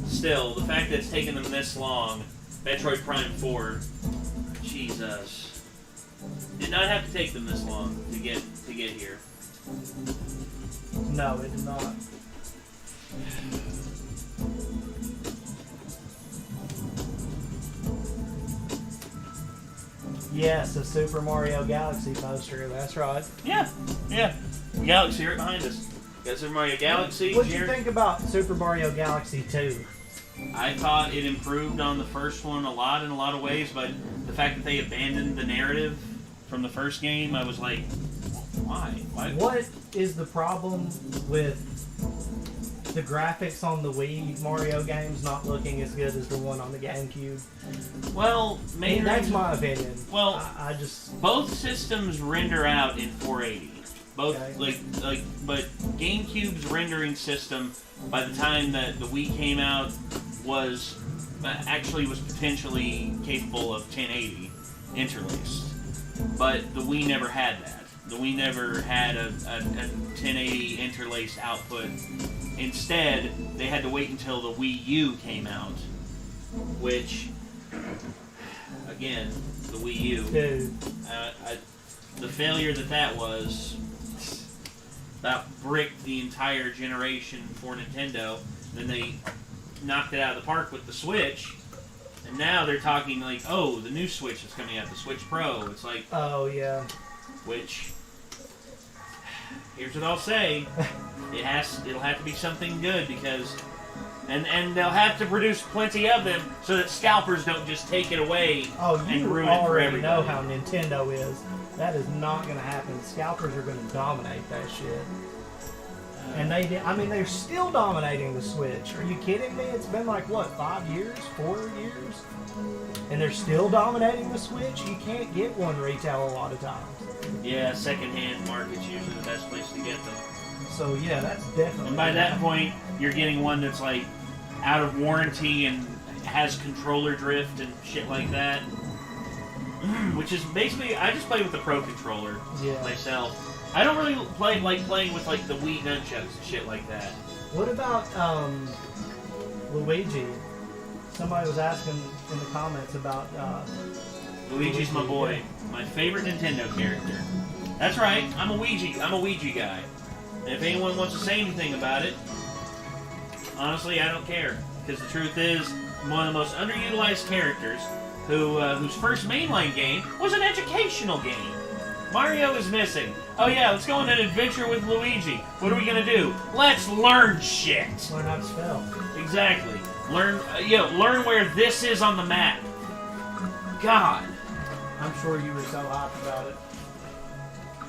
still, the fact that it's taken them this long, Metroid Prime 4, Jesus. Did not have to take them this long to get here. No, it did not. Yes, a Super Mario Galaxy poster. That's right. Yeah, yeah. Galaxy right behind us. Got Super Mario Galaxy. What do you think about Super Mario Galaxy 2? I thought it improved on the first one a lot in a lot of ways, but the fact that they abandoned the narrative from the first game, I was like, why? What is the problem with the graphics on the Wii Mario games not looking as good as the one on the GameCube? Well, maybe that's my opinion. Well, I just both systems render out in 480. Both okay. but GameCube's rendering system, by the time that the Wii came out, was potentially capable of 1080 interlaced. But the Wii never had that. The Wii never had a 1080 interlaced output. Instead, they had to wait until the Wii U came out, which, again, the Wii U, the failure that was, that bricked the entire generation for Nintendo. Then they knocked it out of the park with the Switch, and now they're talking like, oh, the new Switch is coming out, the Switch Pro. It's like, oh yeah, which, here's what I'll say. It'll have to be something good because, and they'll have to produce plenty of them so that scalpers don't just take it away and ruin it for everybody. Know how Nintendo is. That is not going to happen. Scalpers are going to dominate that shit. And they did. I mean, they're still dominating the Switch. Are you kidding me? It's been like what, 5 years, 4 years, and they're still dominating the Switch. You can't get one retail a lot of times. Yeah, secondhand market's usually the best place to get them. So yeah, that's definitely. And by that point, you're getting one that's like out of warranty and has controller drift and shit like that. Which is basically, I just play with the Pro controller myself. I don't really like playing with like the Wii nunchucks and shit like that. What about Luigi? Somebody was asking in the comments about Luigi's my boy, my favorite Nintendo character. That's right, I'm a Ouija guy. And if anyone wants to say anything about it, honestly, I don't care. Because the truth is, one of the most underutilized characters whose first mainline game was an educational game. Mario is missing. Oh yeah, let's go on an adventure with Luigi. What are we gonna do? Let's learn shit. Learn how to spell. Exactly. Learn where this is on the map. God. I'm sure you were so hyped about it.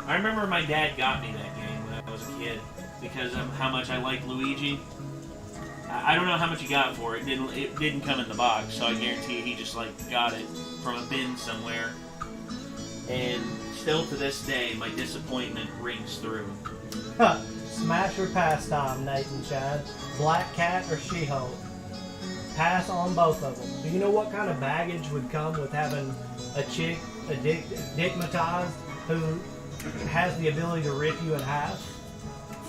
I remember my dad got me that game when I was a kid because of how much I liked Luigi. I don't know how much he got for it. It didn't come in the box, so I guarantee he just like got it from a bin somewhere. And still to this day, my disappointment rings through. Smash or pass time, Nathan Chad. Black Cat or She-Hulk? Pass on both of them. Do you know what kind of baggage would come with having a chick digmatized who has the ability to rip you in half?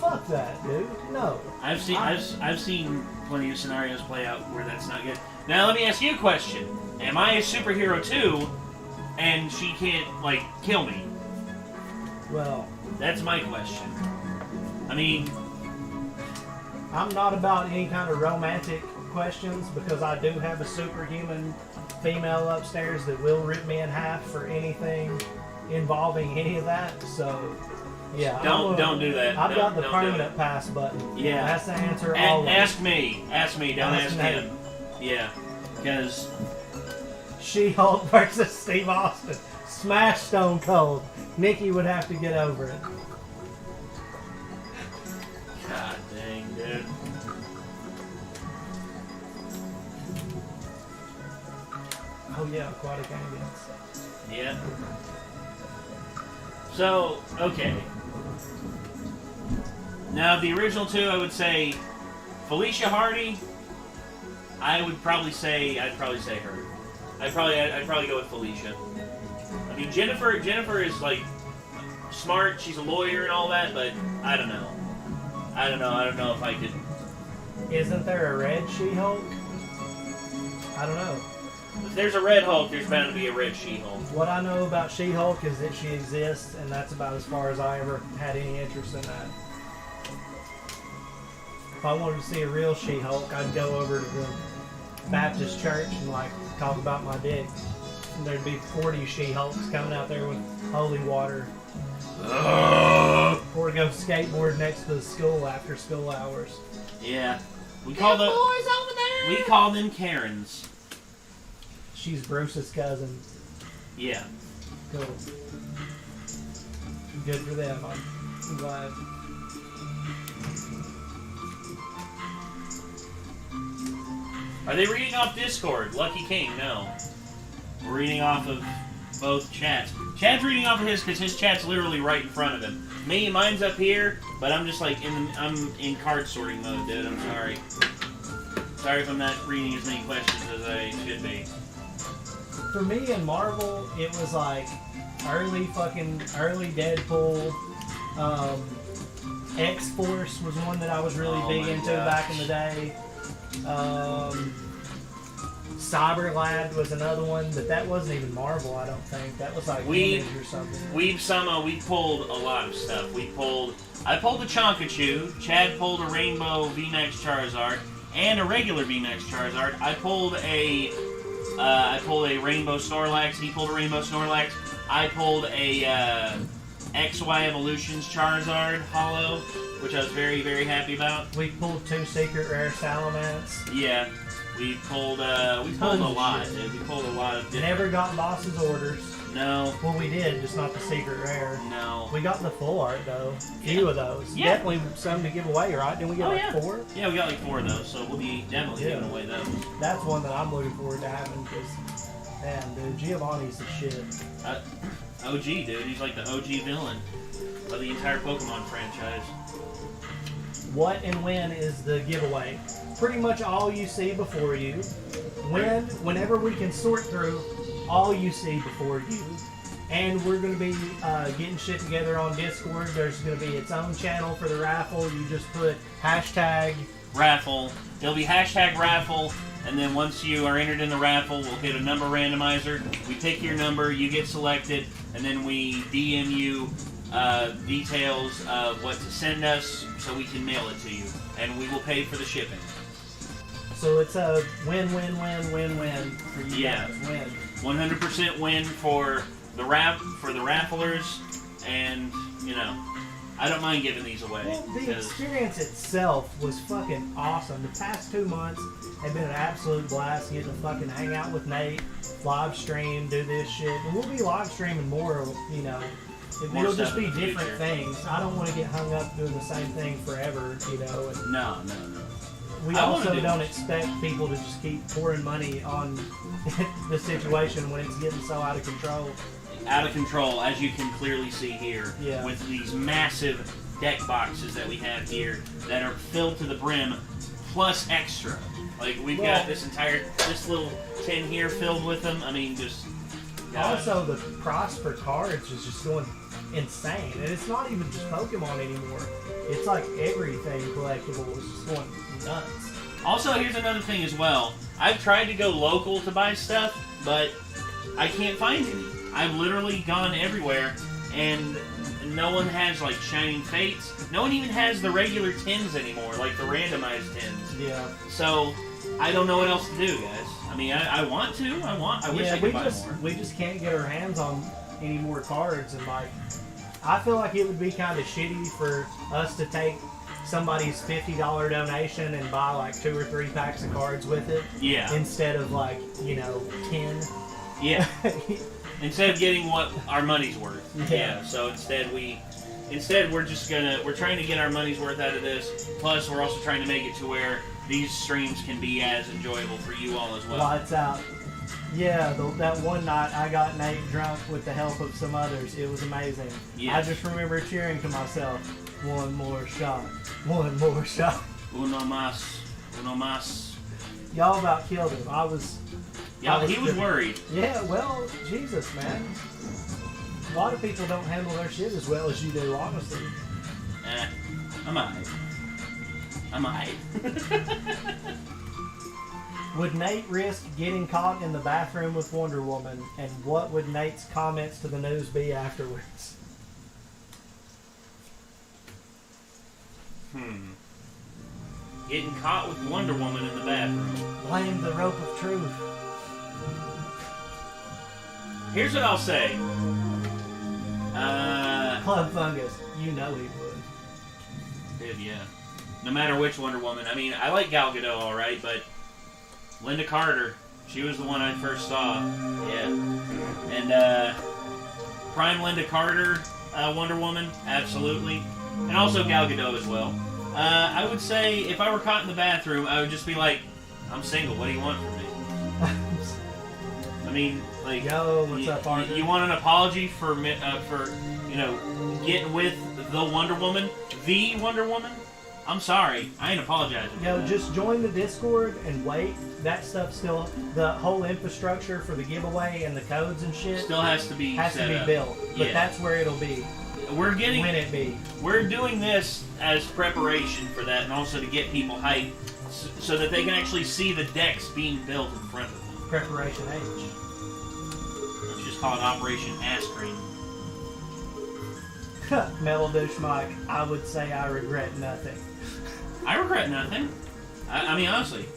Fuck that, dude. No. I've seen plenty of scenarios play out where that's not good. Now let me ask you a question. Am I a superhero too, and she can't, like, kill me? Well, that's my question. I mean, I'm not about any kind of romantic questions because I do have a superhuman female upstairs that will rip me in half for anything involving any of that. So, yeah. Don't do that. I've got the don't permanent pass button. Yeah. That's the answer. And Always. ask me. Don't ask Nate. him. Yeah. Because She-Hulk versus Steve Austin. Smash Stone Cold. Nikki would have to get over it. God dang, dude. Oh yeah, aquatic ambulance. Yeah. So, okay. Now, the original two, I would say Felicia Hardy. I'd probably say her. I'd probably go with Felicia. I mean, Jennifer is like smart. She's a lawyer and all that, but I don't know. I don't know if I could. Isn't there a red She-Hulk? I don't know. If there's a red Hulk, there's bound to be a red She-Hulk. What I know about She-Hulk is that she exists, and that's about as far as I ever had any interest in that. If I wanted to see a real She-Hulk, I'd go over to the Baptist church and like talk about my dick. And there'd be 40 She-Hulks coming out there with holy water. Or go skateboard next to the school after school hours. Yeah. We call them Karens. She's Bruce's cousin. Yeah. Cool. Good for them. I'm glad. Are they reading off Discord? Lucky King, no. We're reading off of both chats. Chad's reading off of his because his chat's literally right in front of him. Mine's up here, but I'm just like I'm in card sorting mode, dude. I'm sorry. Sorry if I'm not reading as many questions as I should be. For me in Marvel, it was like early Deadpool. X-Force was one that I was really big into back in the day. Cyberlad was another one, but that wasn't even Marvel, I don't think. That was like Image or something. We pulled a lot of stuff. I pulled a Chonkachu. Chad pulled a Rainbow VMAX Charizard and a regular VMAX Charizard. I pulled a Rainbow Snorlax. He pulled a Rainbow Snorlax. I pulled a XY Evolutions Charizard Holo, which I was very, very happy about. We pulled 2 secret rare Salamence. Yeah. We pulled a lot, dude. We pulled a lot of different... Never got boss's orders. No. Well, we did, just not the secret rare. No. We got the full art, though. Few of those. Yeah. Definitely some to give away, right? Didn't we get 4? Yeah, we got like 4 of those, so we'll be definitely giving away those. That's one that I'm looking forward to having, because, man, dude, Giovanni's the shit. OG, dude. He's like the OG villain of the entire Pokemon franchise. What and when is the giveaway? Pretty much all you see before you. Whenever we can sort through all you see before you. And we're going to be getting shit together on Discord. There's going to be its own channel for the raffle. You just put hashtag raffle. It'll be hashtag raffle. And then once you are entered in the raffle, we'll hit a number randomizer. We pick your number, you get selected, and then we DM you details of what to send us so we can mail it to you. And we will pay for the shipping. So it's a win-win-win-win-win for you guys. Win. 100% win for the rafflers, and I don't mind giving these away. Well, the experience itself was fucking awesome. The past 2 months have been an absolute blast. Getting to fucking hang out with Nate, live stream, do this shit, and we'll be live streaming more. It'll just be different things. I don't want to get hung up doing the same thing forever. And no. We also don't expect people to just keep pouring money on the situation when it's getting so out of control. Out of control, as you can clearly see here, with these massive deck boxes that we have here that are filled to the brim, plus extra. Like, we've got this little tin here filled with them. I mean, just... God. Also, the price for cards is just going insane. And it's not even just Pokemon anymore. It's like everything collectible is just going nuts. Also, here's another thing as well. I've tried to go local to buy stuff, but I can't find any. I've literally gone everywhere, and no one has like Shining Fates. No one even has the regular 10s anymore, like the randomized 10s. Yeah. So I don't know what else to do, guys. I mean, I want to. I wish I could buy more. We just can't get our hands on any more cards, and like, I feel like it would be kind of shitty for us to take somebody's $50 donation and buy like 2 or 3 packs of cards with it. Yeah. Instead of like, 10. Yeah. Instead of getting what our money's worth. Yeah. So instead we're trying to get our money's worth out of this. Plus, we're also trying to make it to where these streams can be as enjoyable for you all as well. Lights out. Yeah, that one night I got Nate drunk with the help of some others. It was amazing. Yes. I just remember cheering to myself, one more shot, one more shot. Uno más, uno más. Y'all about killed him. He was worried. Yeah, well, Jesus, man. A lot of people don't handle their shit as well as you do, honestly. I might. Would Nate risk getting caught in the bathroom with Wonder Woman, and what would Nate's comments to the news be afterwards? Getting caught with Wonder Woman in the bathroom. Blame the rope of truth. Here's what I'll say. Club Fungus, you know he would. Dude, yeah. No matter which Wonder Woman. I mean, I like Gal Gadot, alright, but Linda Carter, she was the one I first saw. Yeah. And, Prime Linda Carter, Wonder Woman, absolutely. And also Gal Gadot as well. I would say, if I were caught in the bathroom, I would just be like, I'm single, what do you want from me? I mean, like, yo, what's up, Arthur? You want an apology for getting with the Wonder Woman? The Wonder Woman? I'm sorry. I ain't apologizing. Yo, just join the Discord and wait. That stuff still, the whole infrastructure for the giveaway and the codes and shit still has to be built. But yeah. That's where it'll be. When it be. We're doing this as preparation for that, and also to get people hyped, so that they can actually see the decks being built in front of them. Preparation H. Let's just call it Operation Ass Cream. Metal Douche Mike, I would say I regret nothing. I regret nothing. I mean, honestly.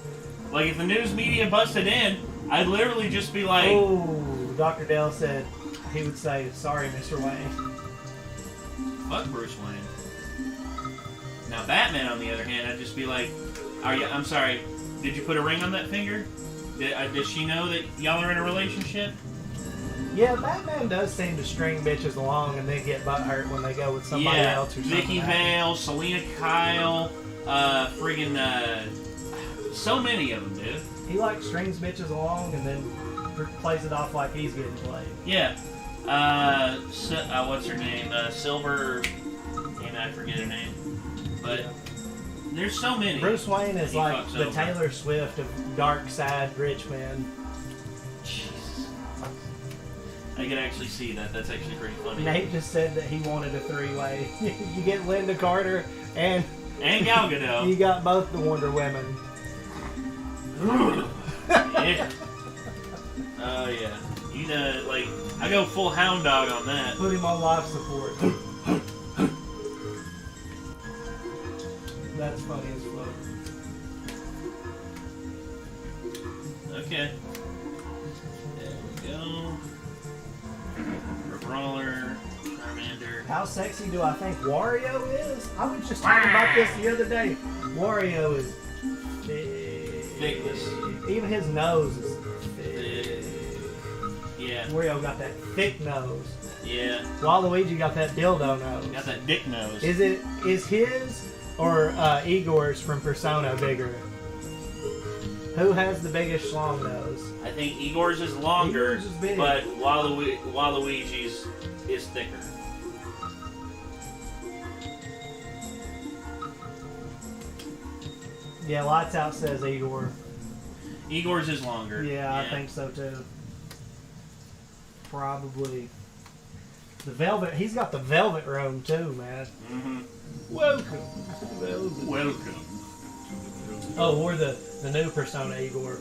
Like, if the news media busted in, I'd literally just be like... Oh, Dr. Dell said he would say, sorry, Mr. Wayne. Fuck Bruce Wayne. Now, Batman, on the other hand, I'd just be like, I'm sorry, did you put a ring on that finger? Does she know that y'all are in a relationship? Yeah, Batman does seem to string bitches along and then get butthurt when they go with somebody else or something. Vicky Vale, Selena Kyle, so many of them, dude. He like strings bitches along and then plays it off like he's getting played. Yeah. What's her name? Silver. Damn, I forget her name. But there's so many. Bruce Wayne is like the Taylor Swift of dark, sad, rich men. Jesus. I can actually see that. That's actually pretty funny. Nate just said that he wanted a 3-way. You get Linda Carter and Gal Gadot. You got both the Wonder Women. Yeah. Oh yeah. You know, like, I go full hound dog on that. Put him on life support. That's funny as fuck. Okay. There we go. Brawler, Charmander. How sexy do I think Wario is? I was just talking about this the other day. Wario is big. Thickness. Even his nose is thick. Yeah. Wario got that thick nose. Yeah. Waluigi got that dildo nose. Got that dick nose. Is his or Igor's from Persona bigger? Who has the biggest schlong nose? I think Igor's is longer, Igor's is big. but Waluigi's is thicker. Yeah, Lights Out says Igor. Igor's is longer. Yeah, I think so too. Probably. The velvet. He's got the velvet room too, man. Mm-hmm. Welcome. Welcome. Oh, or the new Persona Igor.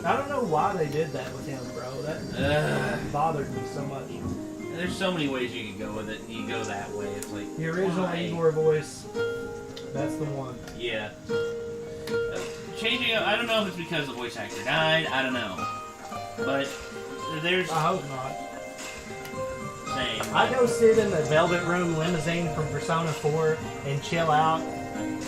I don't know why they did that with him, bro. That bothered me so much. There's so many ways you can go with it. You go that way. It's like the original why? Igor voice. That's the one. Yeah. Changing. I don't know if it's because the voice actor died. I don't know. But there's. I hope not. Same. I go sit in the Velvet Room limousine from Persona 4 and chill out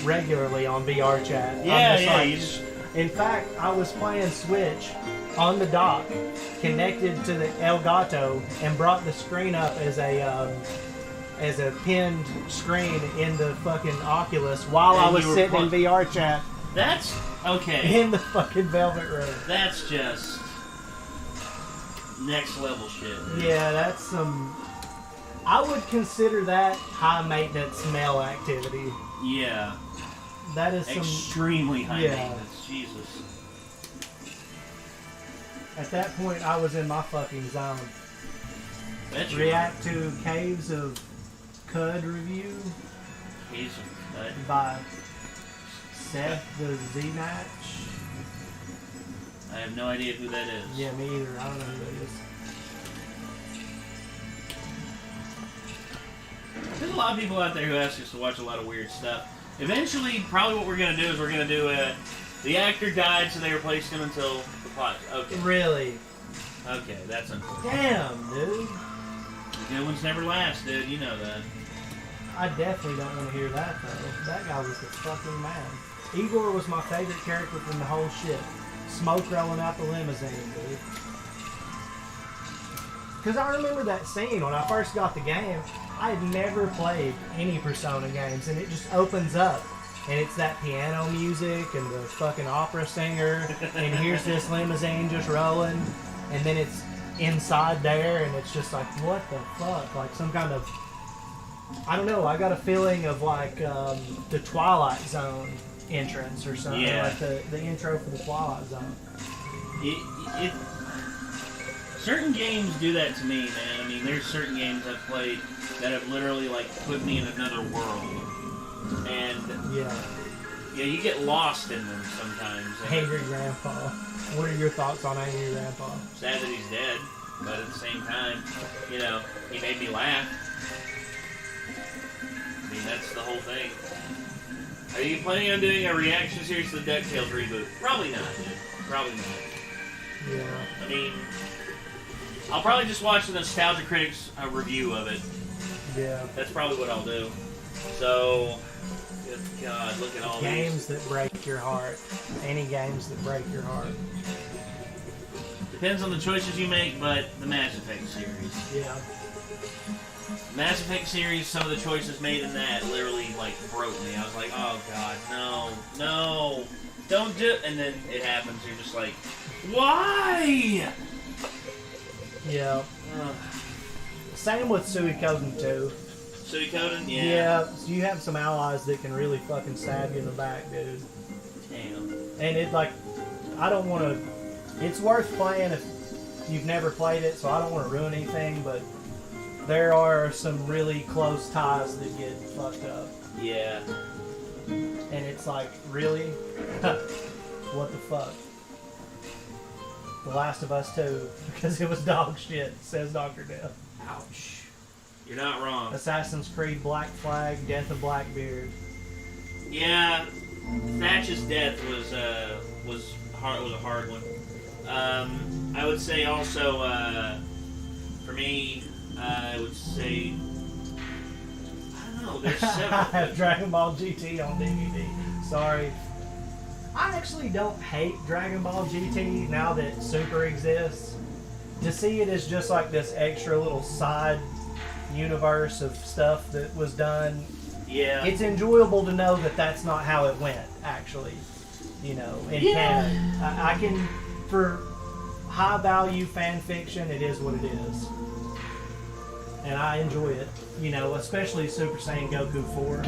regularly on VR chat. Yeah, I'm yeah. like, You just, in fact, I was playing Switch on the dock, connected to the Elgato, and brought the screen up as a pinned screen in the fucking Oculus while I And was you were sitting in VR chat that's okay. in the fucking Velvet Room. That's just next level shit. Yeah, that's some. I would consider that high maintenance male activity. Yeah. That is some. Extremely high yeah. maintenance. Jesus. At that point, I was in my fucking zone. That's React to Caves of Cud review He's a cut. by Seth the Z-Match. I have no idea who that is. Yeah, me either. I don't know who that is. There's a lot of people out there who ask us to watch a lot of weird stuff. Eventually, probably what we're going to do is we're going to do the actor died, so they replaced him until the plot. Okay. Really? Okay, that's unfortunate. Damn, dude. The good ones never last, dude. You know that. I definitely don't want to hear that, though. That guy was the fucking man. Igor was my favorite character from the whole shit. Smoke rolling out the limousine, dude. Because I remember that scene when I first got the game. I had never played any Persona games, and it just opens up. And it's that piano music and the fucking opera singer, and here's this limousine just rolling, and then it's inside there, and it's just like, what the fuck? Like some kind of, I don't know, I got a feeling of like the Twilight Zone entrance or something, Yeah. like the intro for the Twilight Zone. Certain games do that to me, man. I mean, there's certain games I've played that have literally like put me in another world, and Yeah. you get lost in them sometimes. And Angry Grandpa. What are your thoughts on Angry Grandpa? sad that he's dead, but at the same time, you know, he made me laugh. I mean, that's the whole thing. Are you planning on doing a reaction series to the DuckTales reboot? Probably not, dude. Probably not. Yeah. I mean, I'll probably just watch the Nostalgia Critics review of it. Yeah. That's probably what I'll do. So, good God, look at all Games that break your heart. Any games that break your heart. these. Depends on the choices you make, but the Mass Effect series. Yeah. Mass Effect series, some of the choices made in that literally, like, broke me. I was like, oh God, no, don't do it. And then it happens, you're just like, why? Yeah. Same with Suikoden 2. Suikoden? Yeah. Yeah, so you have some allies that can really fucking stab you in the back, dude. Damn. And it, like, I don't want to... It's worth playing if you've never played it, so I don't want to ruin anything, but there are some really close ties that get fucked up. Yeah. And it's like, really? What the fuck? The Last of Us 2, because it was dog shit, says Dr. Death. Ouch. You're not wrong. Assassin's Creed Black Flag, Death of Blackbeard. Yeah, Thatch's death was hard. Was a hard one. I would say also for me, I would say I don't know. There's I several. have Dragon Ball GT on DVD. Sorry. I actually don't hate Dragon Ball GT now that Super exists. To see it as just like this extra little side universe of stuff that was done, Yeah. it's enjoyable to know that that's not how it went, actually. You know, in canon. I can, for high value fan fiction, it is what it is. And I enjoy it. You know, especially Super Saiyan Goku 4.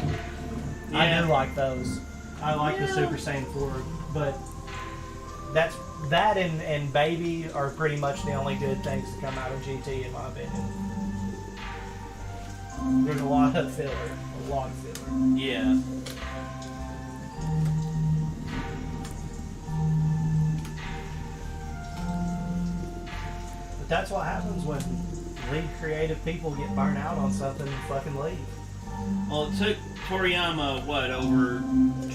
Yeah. I do like those. I like the Super Saiyan 4, but that and Baby are pretty much the only good things to come out of GT in my opinion. There's a lot of filler. A lot of filler. Yeah. But that's what happens when lead creative people get burnt out on something and fucking leave. Well, it took Toriyama, what, over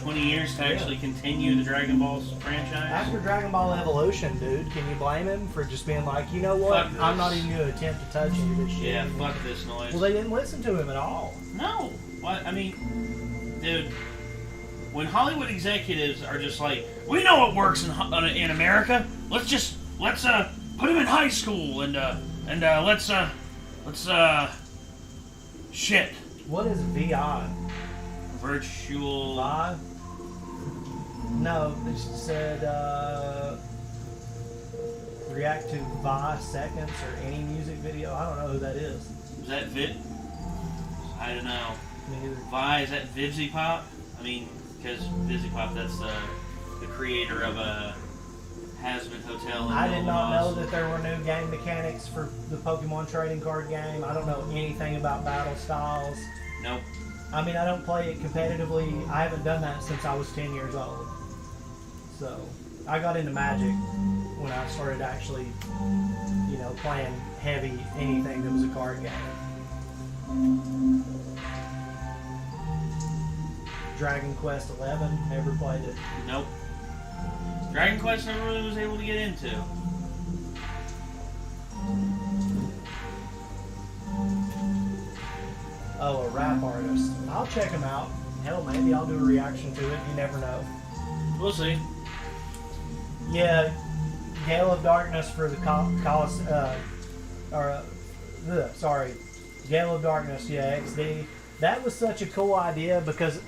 20 years to actually continue the Dragon Ball franchise? After Dragon Ball Evolution, dude, can you blame him for just being like, you know what, I'm not even going to attempt to touch any of this shit anymore. Fuck this noise. Well, they didn't listen to him at all. No. What? I mean, dude, when Hollywood executives are just like, we know what works in America, let's put him in high school and let's shit. What is VI? Virtual... Vi? No, they said, react to Vi seconds or any music video. I don't know who that is. Is that I don't know. Me neither. Vi, is that Vivzy Pop? I mean, because Vivzy Pop, that's the creator of a Hazbin Hotel in I did not Omaha. know that there were new game mechanics for the Pokemon trading card game. I don't know anything about battle styles. Nope. I mean, I don't play it competitively. I haven't done that since I was 10 years old. So, I got into Magic when I started actually, you know, playing heavy anything that was a card game. Dragon Quest 11, never played it. Nope. Dragon Quest never really was able to get into. Oh, a rap artist. I'll check him out. Hell, maybe I'll do a reaction to it. You never know. We'll see. Yeah, Gale of Darkness for the Gale of Darkness, yeah, XD. That was such a cool idea because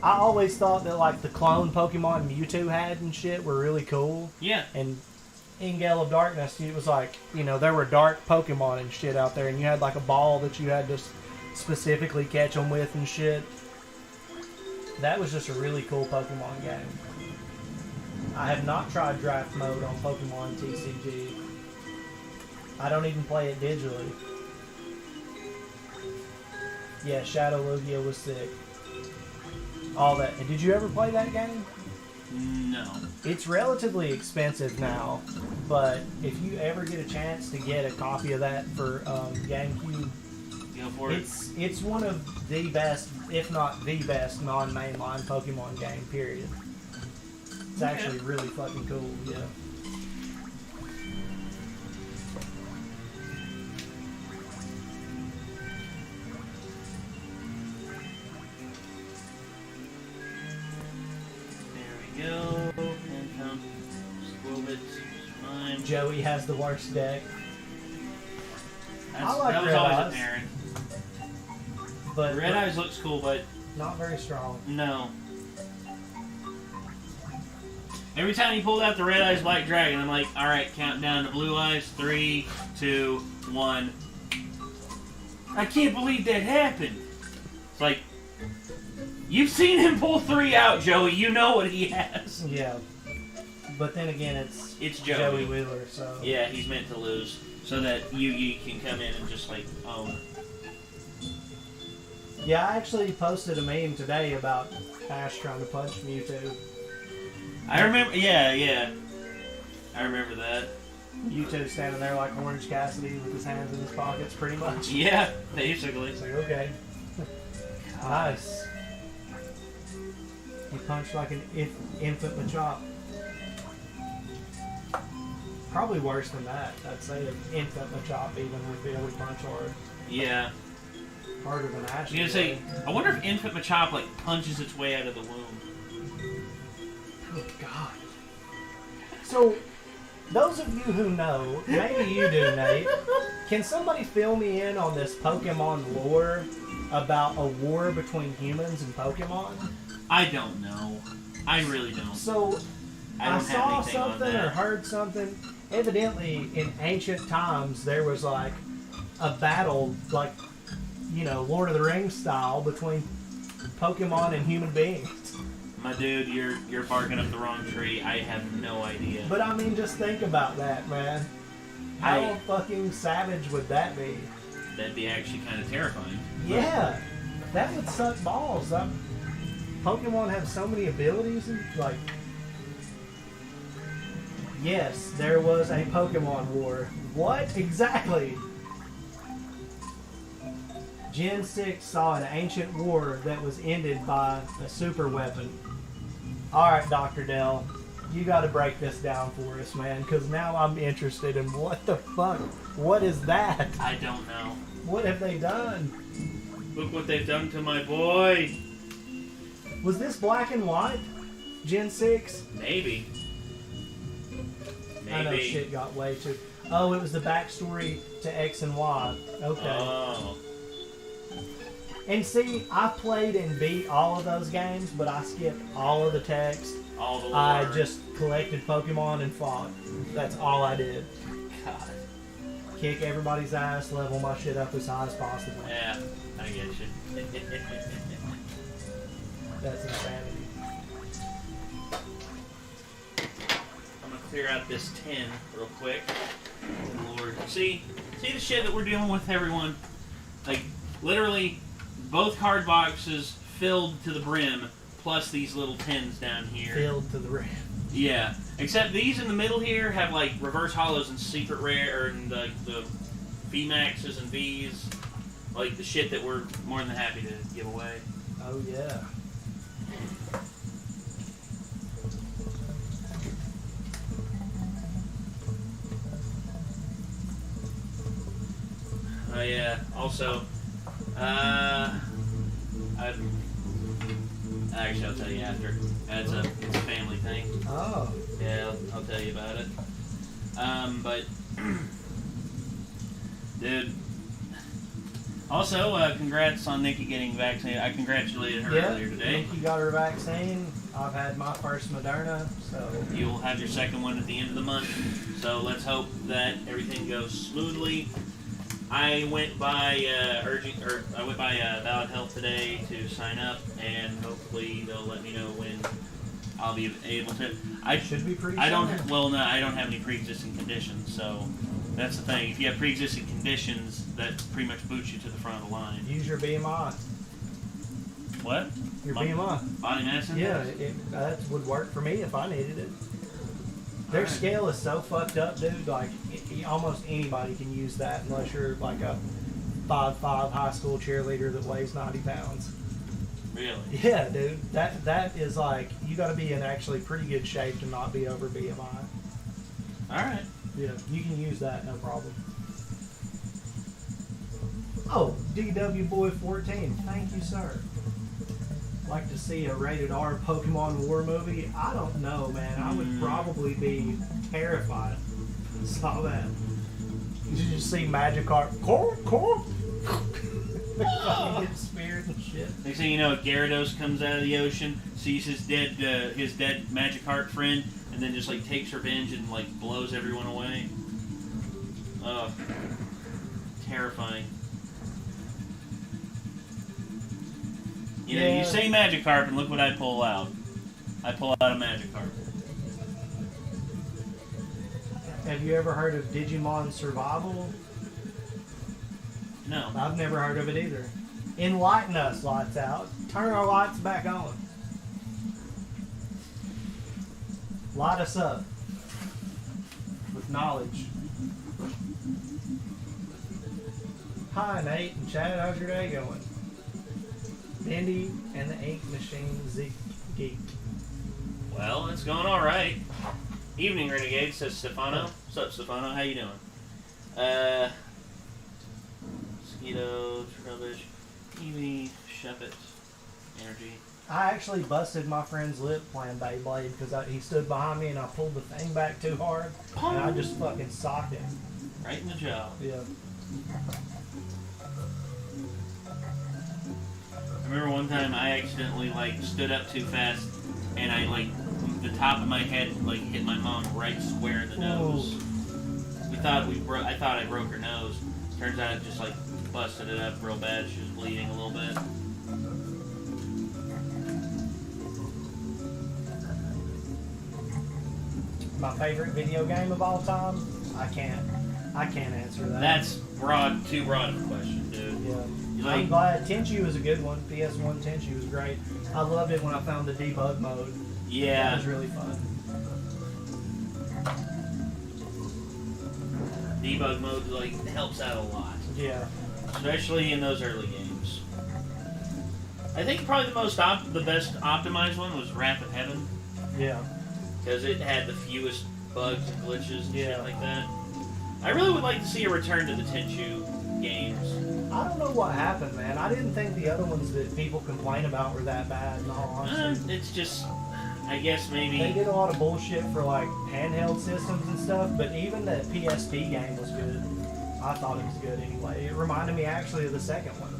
I always thought that like the clone Pokemon Mewtwo had and shit were really cool. Yeah. And in Gale of Darkness, it was like, you know, there were dark Pokemon and shit out there, and you had like a ball that you had to specifically catch them with and shit. That was just a really cool Pokemon game. I have not tried draft mode on Pokemon TCG. I don't even play it digitally. Yeah, Shadow Lugia was sick. All that. And did you ever play that game? No. It's relatively expensive now, but if you ever get a chance to get a copy of that for GameCube, Go for it. it's one of the best, if not the best, non-mainline Pokemon game, period. It's actually really fucking cool, yeah. Go and come Squirrelbit. Fine. Joey has the worst deck. That was Red always Eyes, apparent. but Red Eyes looks cool, but not very strong. no. Every time you pulled out the Red Eyes Black Dragon, I'm like, alright, count down to Blue Eyes. 3, 2, 1. I can't believe that happened. It's like, you've seen him pull 3 out, Joey. You know what he has. Yeah, but then again, It's Joey Wheeler, so Yeah, he's meant to lose. So that you can come in and just like own. Yeah, I actually posted a meme today about Ash trying to punch Mewtwo. I remember, yeah. I remember that. Mewtwo standing there like Orange Cassidy with his hands in his pockets, pretty much. Yeah, basically. It's like, okay. Nice. He punched like an infant Machop. Probably worse than that. I'd say an infant Machop even would be able to punch hard. Yeah. Harder than Ash. I was gonna say, I wonder if infant Machop like punches its way out of the womb. Oh God. So, those of you who know, maybe you do, Nate, can somebody fill me in on this Pokemon lore about a war between humans and Pokemon? I don't know. I really don't. So, I don't saw have anything on something that. or heard something. Evidently, in ancient times, there was like a battle, like, you know, Lord of the Rings style, between Pokemon and human beings. My dude, you're barking up the wrong tree. I have no idea. But I mean, just think about that, man. How fucking savage would that be? That'd be actually kind of terrifying. Yeah, that would suck balls. Pokemon have so many abilities, and like, yes, there was a Pokemon war. What exactly? Gen 6 saw an ancient war that was ended by a super weapon. Alright, Dr. Dell, you gotta break this down for us, man, because now I'm interested in what the fuck? What is that? I don't know. What have they done? Look what they've done to my boy. Was this black and white? Gen 6? Maybe. I know shit got way too... Oh, it was the backstory to X and Y. Okay. Oh. And see, I played and beat all of those games, but I skipped all of the text. All the lore. I just collected Pokemon and fought. That's all I did. God. Kick everybody's ass, level my shit up as high as possible. Yeah, I get you. That's insanity. I'm gonna clear out this tin real quick. Lord, see the shit that we're dealing with, everyone. Like, literally, both card boxes filled to the brim, plus these little tins down here. Filled to the rim. Yeah, except these in the middle here have like reverse hollows and secret rare, and like the VMAXs and Vs, like the shit that we're more than happy to give away. Oh yeah. Oh yeah. Also, actually, I'll tell you after. It's a family thing. Oh. Yeah, I'll tell you about it. But dude. Also, congrats on Nikki getting vaccinated. I congratulated her earlier today. Nikki got her vaccine. I've had my first Moderna, so you'll have your second one at the end of the month. So let's hope that everything goes smoothly. I went by Valid Health today to sign up, and hopefully they'll let me know when I'll be able to. I should be pretty. I don't. Well, no, I don't have any pre-existing conditions, so that's the thing. If you have pre-existing conditions, that pretty much boots you to the front of the line. Use your BMI. What? Your BMI. Body mass index? Yeah, that would work for me if I needed it. Their scale is so fucked up, dude. Like, almost anybody can use that unless you're like a 5'5" high school cheerleader that weighs 90 pounds. Really? Yeah, dude. That is like, you got to be in actually pretty good shape to not be over BMI. All right. Yeah, you can use that, no problem. Oh, DW Boy 14. Thank you, sir. Like to see a rated R Pokemon War movie? I don't know, man. I would probably be terrified. Saw that. Did you just see Magikarp? Get speared and shit. Next thing you know, Gyarados comes out of the ocean, sees his dead Magikarp friend, and then just like takes revenge and like blows everyone away. Ugh. Terrifying. You know, you say Magikarp, and look what I pull out. I pull out a Magikarp. Have you ever heard of Digimon Survival? No. I've never heard of it either. Enlighten us, lights out. Turn our lights back on. Light us up with knowledge. Hi, Nate and Chad. How's your day going? Bendy and the Ink Machine Geek. Well, it's going all right. Evening, Renegade, says Stefano. What's up, Stefano? How you doing? Mosquito, Trubbish, Eevee, Sheppet, Energy. I actually busted my friend's lip playing Beyblade because he stood behind me and I pulled the thing back too hard and I just fucking socked him. Right in the jaw. Yeah. I remember one time I accidentally like stood up too fast and I like the top of my head like hit my mom right square in the nose. I thought I broke her nose. Turns out it just like busted it up real bad. She was bleeding a little bit. My favorite video game of all time? I can't answer that. That's too broad of a question, dude. Yeah. Like, I'm glad. Tenchu was a good one. PS1 Tenchu was great. I loved it when I found the debug mode. yeah. That was really fun. Debug mode like helps out a lot. Yeah. Especially in those early games. I think probably the best optimized one was Wrath of Heaven. Yeah. Because it had the fewest bugs and glitches and shit like that. I really would like to see a return to the Tenchu games. I don't know what happened, man. I didn't think the other ones that people complain about were that bad, in all honesty. It's just, I guess maybe... They did a lot of bullshit for, like, handheld systems and stuff, but even the PSP game was good. I thought it was good anyway. It reminded me, actually, of the second one.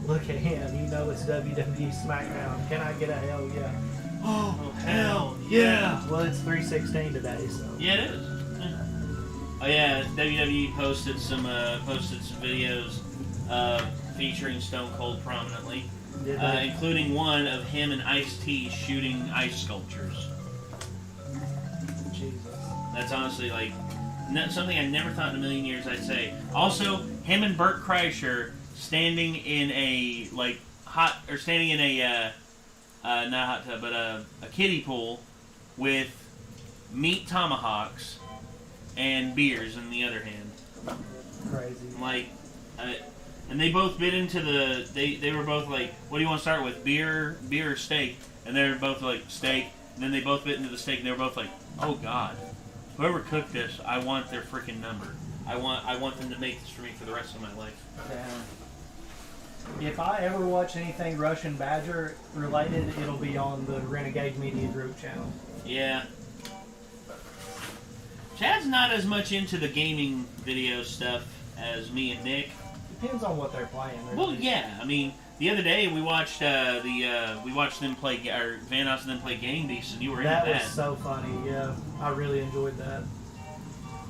Look at him. You know it's WWE SmackDown. Can I get a hell yeah? Oh, hell yeah! Well, it's 316 today, so. Yeah, it is. Yeah. Oh yeah, WWE posted some videos featuring Stone Cold prominently, including one of him and Ice-T shooting ice sculptures. Jesus. That's honestly like something I never thought in a million years I'd say. Also, him and Bert Kreischer standing in a not hot tub, but a kiddie pool with meat tomahawks and beers in the other hand. Crazy. Like, and they both bit into the. They were both like, "What do you want to start with, beer or steak?" And they were both like, "Steak." And then they both bit into the steak, and they were both like, "Oh God, whoever cooked this, I want their freaking number. I want them to make this for me for the rest of my life." Damn. If I ever watch anything Russian Badger related, it'll be on the Renegade Media Group channel. Yeah. Chad's not as much into the gaming video stuff as me and Nick. Depends on what they're playing. Well, yeah. I mean, the other day we watched them play, or Vanos and them play Game Beasts, and you were into that. That was so funny. Yeah, I really enjoyed that.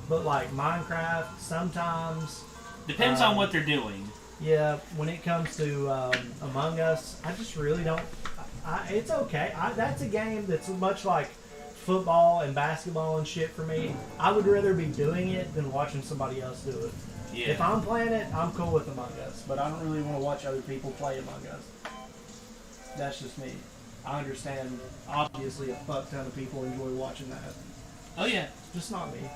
But like Minecraft, sometimes depends on what they're doing. Yeah, when it comes to Among Us, I just really don't. It's okay. That's a game that's much like football and basketball and shit for me. I would rather be doing it than watching somebody else do it. Yeah. If I'm playing it, I'm cool with Among Us, but I don't really want to watch other people play Among Us. That's just me. I understand, obviously, a fuck ton of people enjoy watching that. Oh, yeah. Just not me.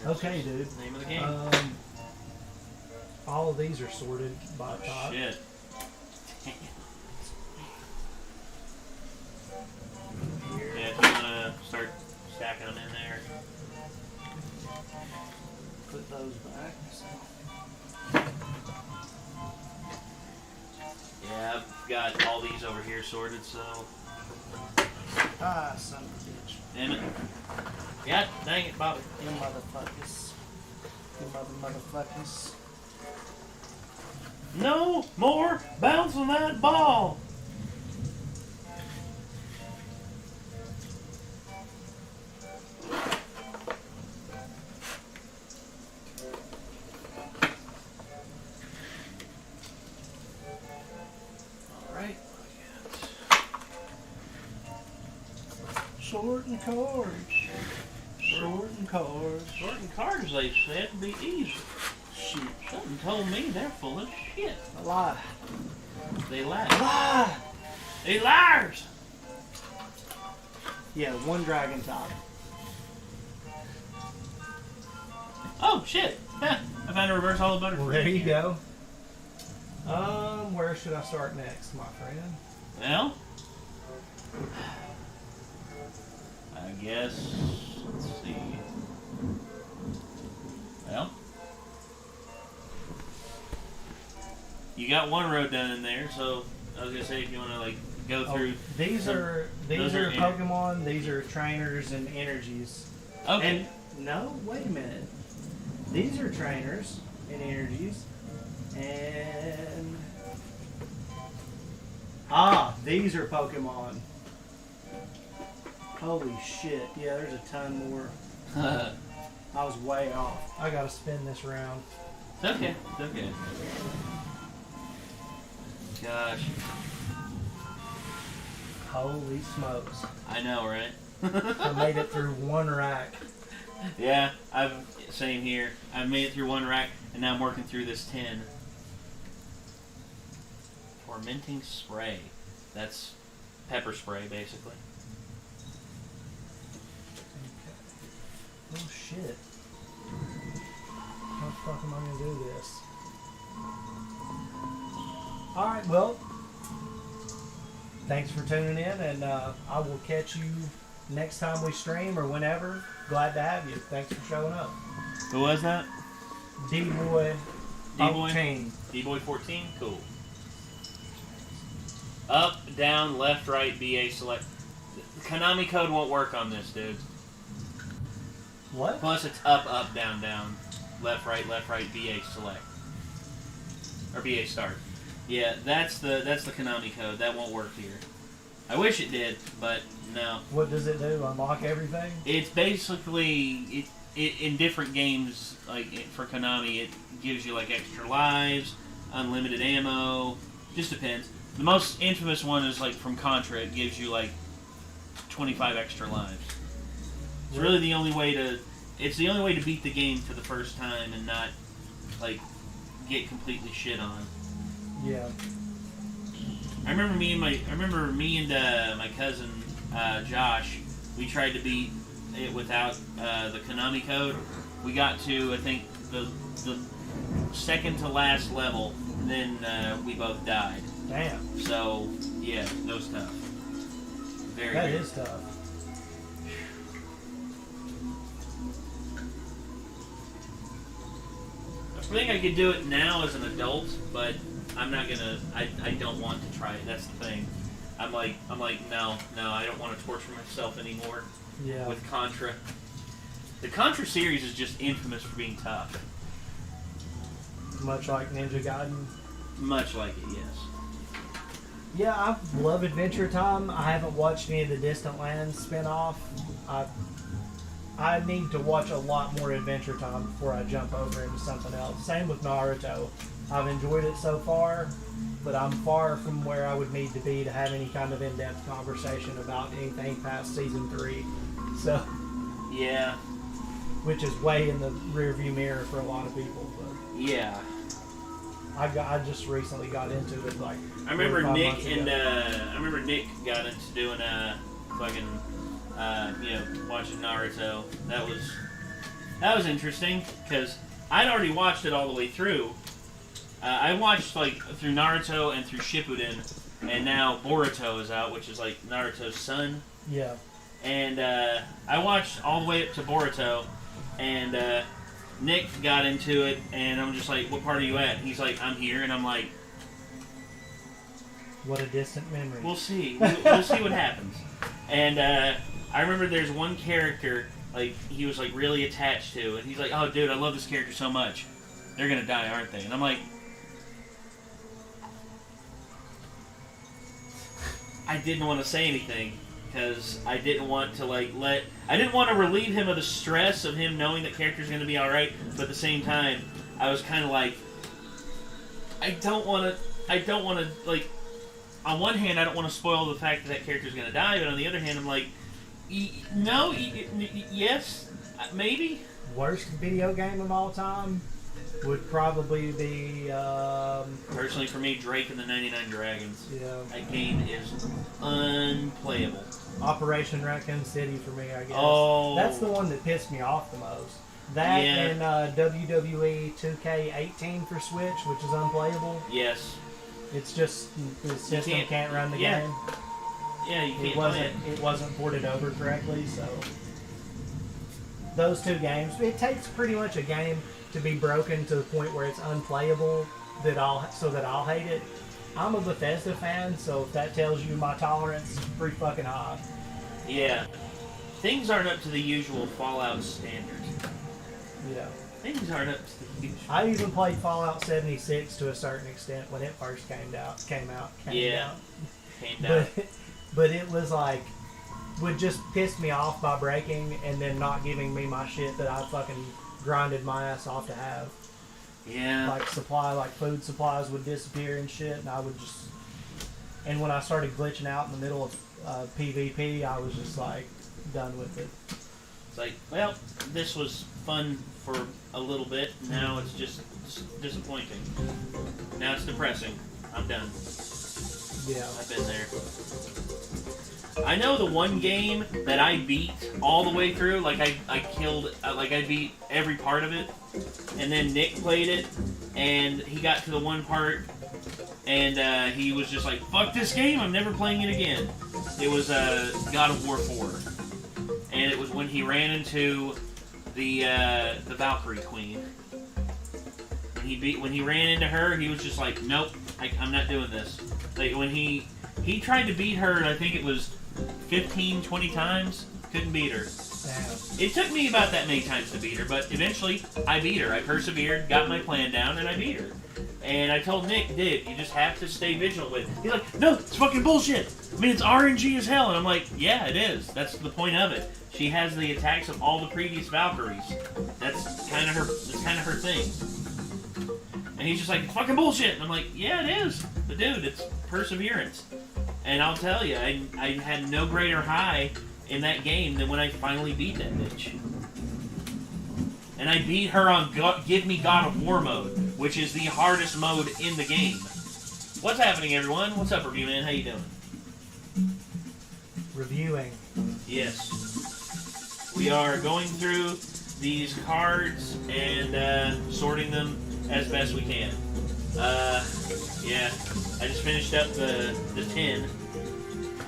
Okay, dude. Name of the game. All of these are sorted by top. Shit. Yeah, if you want to start stacking them in there. Put those back. Yeah, I've got all these over here sorted, so... Ah, son of a bitch. Damn it. Yeah, dang it, Bobby. You motherfuckers. You motherfuckers. No more bouncing that ball! Alright. Sorting cards. Sorting cards. Sorting cards, they said, would be easy. Shit. Something told me they're full of shit. A lie. They lie. Lie! They liars! Yeah, one dragon top. Oh, shit! I found a reverse hollow butterfly. Well, there you go. Where should I start next, my friend? Well, I guess, let's see. Well, you got one road done in there, so I was gonna say if you want to like go through. These are Pokemon. These are trainers and energies. Okay. And no, wait a minute. These are trainers and energies, and these are Pokemon. Holy shit! Yeah, there's a ton more. I was way off. I gotta spin this round. It's okay. It's okay. Gosh. Holy smokes. I know, right? I made it through one rack. Yeah, same here. I've made it through one rack, and now I'm working through this 10. Tormenting spray. That's pepper spray, basically. Oh shit. How the fuck am I gonna do this? Alright, well, thanks for tuning in, and I will catch you next time we stream or whenever. Glad to have you. Thanks for showing up. Who was that? D-Boy. D-Boy? D-Boy 14? Cool. Up, down, left, right, BA select. The Konami code won't work on this, dude. What? Plus it's up, up, down, down. Left, right, BA select. Or BA start. Yeah, that's the Konami code. That won't work here. I wish it did, but no. What does it do? Unlock everything? It's basically in different games, like for Konami, it gives you like extra lives, unlimited ammo. Just depends. The most infamous one is like from Contra. It gives you like 25 extra lives. It's really the only way to. It's the only way to beat the game for the first time and not like get completely shit on. Yeah. I remember me and my cousin Josh. We tried to beat it without the Konami code. We got to I think the second to last level. And then we both died. Damn. So yeah, that was tough. That is tough. I think I could do it now as an adult, but I'm not gonna. I don't want to try it. That's the thing. I'm like no, I don't want to torture myself anymore. Yeah. With Contra, the Contra series is just infamous for being tough. Much like Ninja Gaiden. Much like it, yes. Yeah, I love Adventure Time. I haven't watched any of the Distant Lands spin-off. I need to watch a lot more Adventure Time before I jump over into something else. Same with Naruto. I've enjoyed it so far, but I'm far from where I would need to be to have any kind of in-depth conversation about anything past Season 3. So, yeah. Which is way in the rearview mirror for a lot of people. But yeah. I just recently got into it like. I remember Nick got into doing fucking watching Naruto. That was interesting because I'd already watched it all the way through. I watched like through Naruto and through Shippuden, and now Boruto is out, which is like Naruto's son. Yeah. And I watched all the way up to Boruto, and Nick got into it, and I'm just like, "What part are you at?" He's like, "I'm here," and I'm like, "What a distant memory." We'll see. We'll see what happens. And I remember there's one character like he was like really attached to, and he's like, "Oh, dude, I love this character so much. They're gonna die, aren't they?" And I'm like, I didn't want to say anything because I didn't want to I didn't want to relieve him of the stress of him knowing that character's gonna be all right, but at the same time, I was kind of like, I don't want to like. On one hand, I don't want to spoil the fact that character's going to die, but on the other hand, I'm like, no, yes, maybe. Worst video game of all time would probably be... Personally, for me, Drake and the 99 Dragons. Yeah. That game is unplayable. Operation Raccoon City for me, I guess. Oh. That's the one that pissed me off the most. That and WWE 2K18 for Switch, which is unplayable. Yes. It's just the system can't run the game. Yeah, you can't play it. It wasn't ported over correctly, so those two games. It takes pretty much a game to be broken to the point where it's unplayable so that I'll hate it. I'm a Bethesda fan, so if that tells you my tolerance is pretty fucking high. Yeah, things aren't up to the usual Fallout standards. Yeah. Things aren't up to the usual. I even played Fallout 76 to a certain extent when it first came out. But it was like, would just piss me off by breaking and then not giving me my shit that I fucking grinded my ass off to have. Yeah. Like food supplies would disappear and shit, and I would just. And when I started glitching out in the middle of PvP, I was just like done with it. It's like, well, this was fun for a little bit. Now it's just disappointing. Now it's depressing. I'm done. Yeah. I've been there. I know the one game that I beat all the way through, like I killed, like I beat every part of it, and then Nick played it, and he got to the one part, and he was just like, fuck this game, I'm never playing it again. It was God of War 4, and it was when he ran into the Valkyrie Queen. When he ran into her, he was just like, nope, I'm not doing this. Like when he tried to beat her, I think it was 15, 20 times, couldn't beat her. Damn. It took me about that many times to beat her, but eventually I beat her. I persevered, got my plan down, and I beat her. And I told Nick, dude, you just have to stay vigilant with it. He's like, no, it's fucking bullshit. I mean, it's RNG as hell. And I'm like, yeah, it is. That's the point of it. She has the attacks of all the previous Valkyries. That's kind of her thing. And he's just like, it's fucking bullshit. And I'm like, yeah, it is. But dude, it's perseverance. And I'll tell you, I had no greater high in that game than when I finally beat that bitch. And I beat her on Give Me God of War mode, which is the hardest mode in the game. What's happening, everyone? What's up, Review Man? How you doing? Reviewing. Yes. We are going through these cards and sorting them as best we can. Yeah. I just finished up the 10.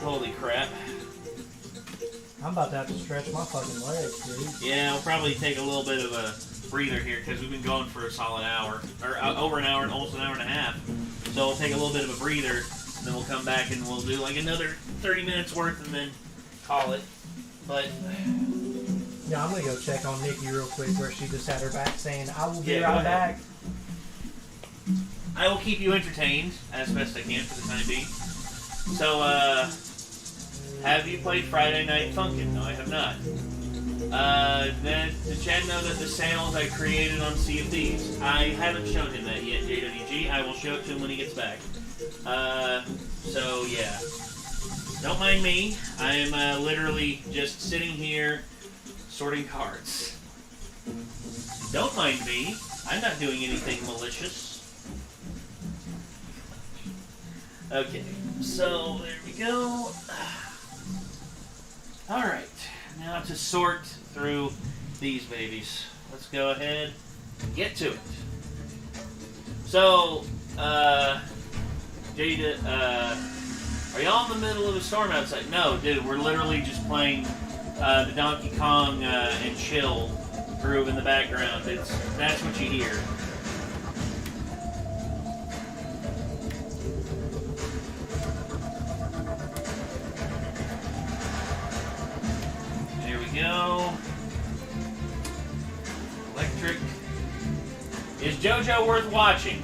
Holy crap. I'm about to have to stretch my fucking legs, dude. Yeah, we'll probably take a little bit of a breather here because we've been going for a solid hour. Or over an hour, almost an hour and a half. So we'll take a little bit of a breather, and then we'll come back and we'll do like another 30 minutes worth and then call it. But yeah, I'm gonna go check on Nikki real quick where she just had her back saying, I will be Yeah, right go ahead. back. I will keep you entertained as best I can for the time being. So, have you played Friday Night Funkin'? No, I have not. Did Chad know that the sales I created on Sea of Thieves? I haven't shown him that yet, JWG. I will show it to him when he gets back. So, yeah. Don't mind me. I am literally just sitting here sorting cards. Don't mind me. I'm not doing anything malicious. Okay, so there we go. Alright, now to sort through these babies. Let's go ahead and get to it. So, Jada, are y'all in the middle of a storm outside? No, dude, we're literally just playing the Donkey Kong and Chill groove in the background. That's what you hear. Go. Electric. Is JoJo worth watching?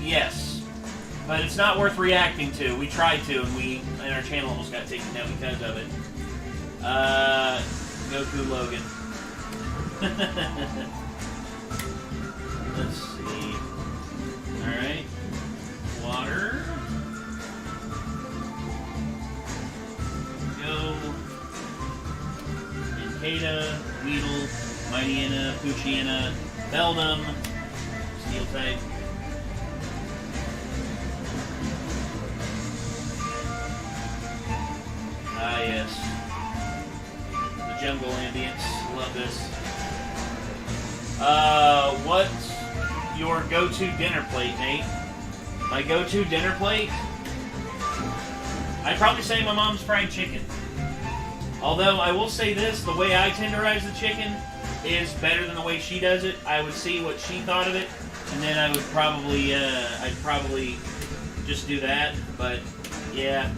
Yes. But it's not worth reacting to. We tried to, and our channel almost got taken down because of it. Goku Logan. Let's see. Alright. Water. Go. Ada, Weedle, Mightyena, Poochiena, Beldum, Steel type. Ah, yes. The jungle ambience. Love this. What's your go-to dinner plate, Nate? My go-to dinner plate? I'd probably say my mom's fried chicken. Although, I will say this, the way I tenderize the chicken is better than the way she does it. I would see what she thought of it, and then I would probably, I'd probably just do that, but, yeah.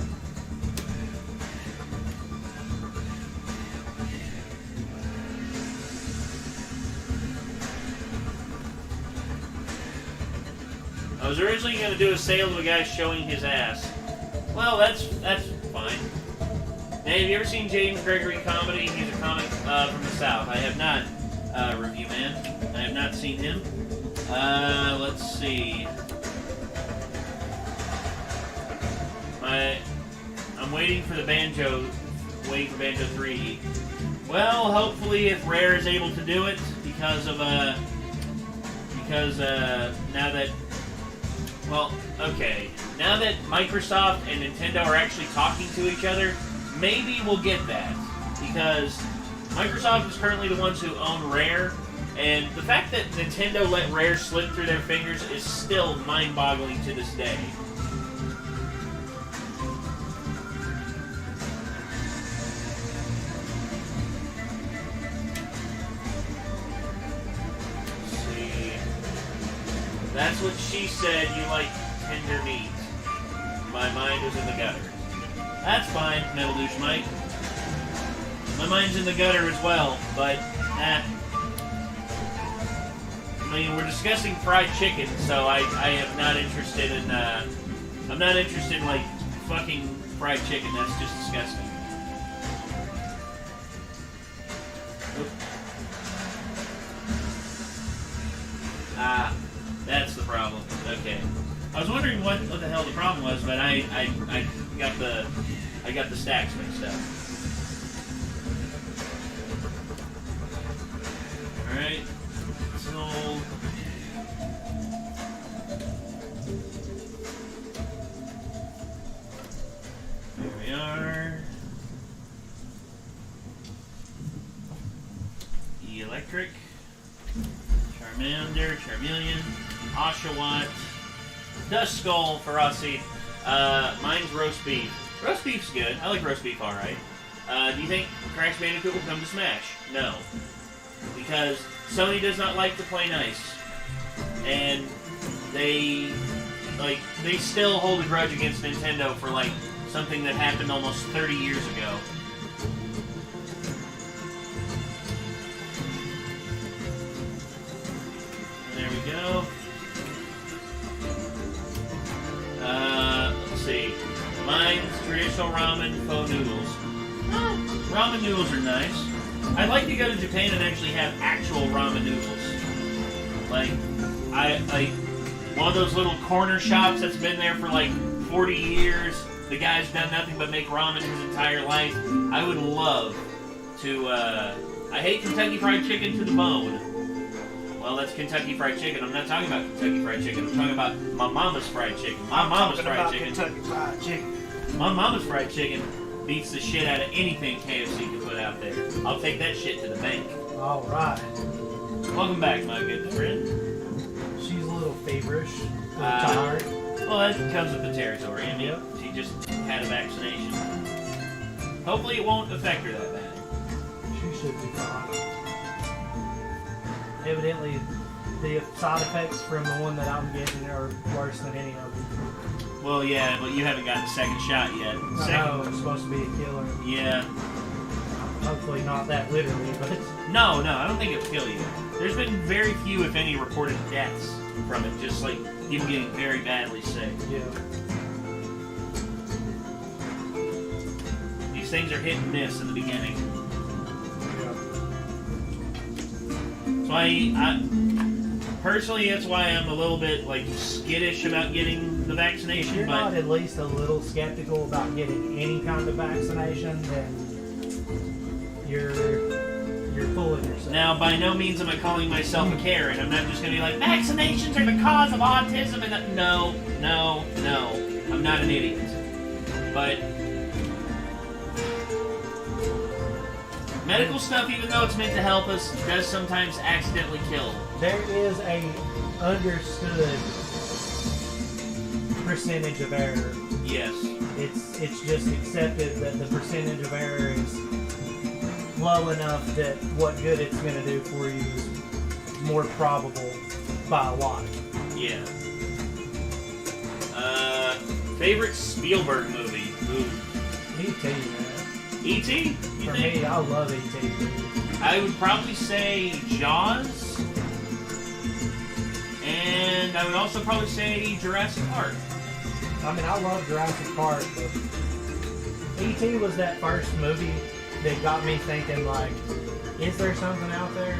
I was originally going to do a sale of a guy showing his ass. Well, that's fine. Now, have you ever seen James Gregory comedy? He's a comic from the South. I have not, Review Man. I have not seen him. Let's see. I'm waiting for the Banjo. Waiting for Banjo 3. Well, hopefully, if Rare is able to do it, because now that, well, okay. now that Microsoft and Nintendo are actually talking to each other, maybe we'll get that. Because Microsoft is currently the ones who own Rare, and the fact that Nintendo let Rare slip through their fingers is still mind-boggling to this day. That's what she said, you like tender meat. My mind is in the gutter. That's fine, Metal Douche Mike. My mind's in the gutter as well, but, I mean, we're discussing fried chicken, so I am not interested in, I'm not interested in, like, fucking fried chicken. That's just disgusting. That's the problem. Okay. I was wondering what the hell the problem was, but I got the stacks mixed up. Alright. So there we are. Electric. Charmander, Charmeleon, Oshawott, Dust Skull for Rossi. Mine's roast beef. Roast beef's good. I like roast beef alright. Do you think Crash Bandicoot will come to Smash? No. Because Sony does not like to play nice. And they still hold a grudge against Nintendo for, like, something that happened almost 30 years ago. There we go. Let's see. Mine's traditional ramen faux noodles. Ramen noodles are nice. I'd like to go to Japan and actually have actual ramen noodles. Like one of those little corner shops that's been there for like 40 years. The guy's done nothing but make ramen his entire life. I would love to, I hate Kentucky Fried Chicken to the bone. Well, that's Kentucky Fried Chicken. I'm not talking about Kentucky Fried Chicken. I'm talking about my mama's fried chicken. My mama's fried chicken. Kentucky Fried Chicken. My mama's fried chicken beats the shit out of anything KFC can put out there. I'll take that shit to the bank. All right. Welcome back, my good friend. She's a little feverish, a little tired. Well, that comes with the territory. I mean, Yep. she just had a vaccination. Hopefully it won't affect her that bad. She should be fine. Evidently, the side effects from the one that I'm getting are worse than any of them. Well, yeah, but you haven't gotten the second shot yet. I know, it's supposed to be a killer. Yeah. Hopefully not that literally, but... No, I don't think it'll kill you. There's been very few, if any, reported deaths from it. Just, like, people getting very badly sick. Yeah. These things are hit and miss in the beginning. So I personally, that's why I'm a little bit, like, skittish about getting the vaccination. If you're but not at least a little skeptical about getting any kind of vaccination, then you're fooling yourself. Now, by no means am I calling myself a Karen. I'm not just going to be like, vaccinations are the cause of autism. And no. I'm not an idiot. But medical stuff, even though it's meant to help us, does sometimes accidentally kill. There is a understood percentage of error. Yes. It's just accepted that the percentage of error is low enough that what good it's going to do for you is more probable by a lot. Yeah. Favorite Spielberg movie? Ooh. E.T., man. E.T.? For me, I love E.T. I would probably say Jaws. And I would also probably say Jurassic Park. I mean, I love Jurassic Park, but E.T. was that first movie that got me thinking, like, is there something out there?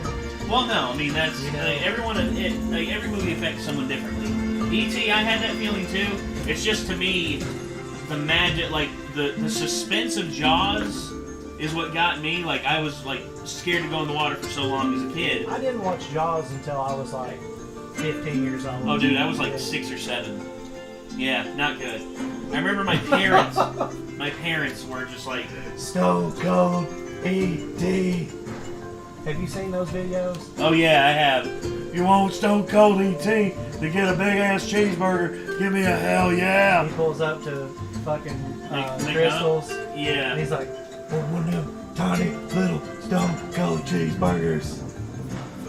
Well, no, I mean, that's, You know? every movie affects someone differently. E.T., I had that feeling too. It's just, to me, the magic, like, the suspense of Jaws is what got me. Like, I was, like, scared to go in the water for so long as a kid. I didn't watch Jaws until I was, like, 15 years old. Oh, dude, I was, like, 6 or 7. Yeah, not good. I remember my parents. My parents were just like Stone Cold E.T. Have you seen those videos? Oh yeah, I have. You want Stone Cold E.T. to get a big ass cheeseburger? Give me a hell yeah! He pulls up to fucking Make Bristol's. Yeah. And he's like, well, one of them tiny little Stone Cold cheeseburgers.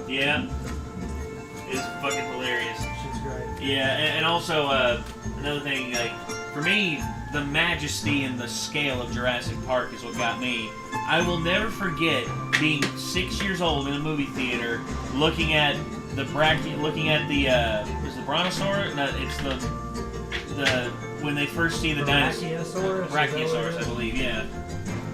Yeah. It's fucking hilarious. Shit's great. Yeah, and also another thing, like for me, the majesty and the scale of Jurassic Park is what got me. I will never forget being 6 years old in a movie theater, looking at the is the brontosaurus? No, it's the when they first see the dinosaur. Brachiosaurus, I believe. Yeah.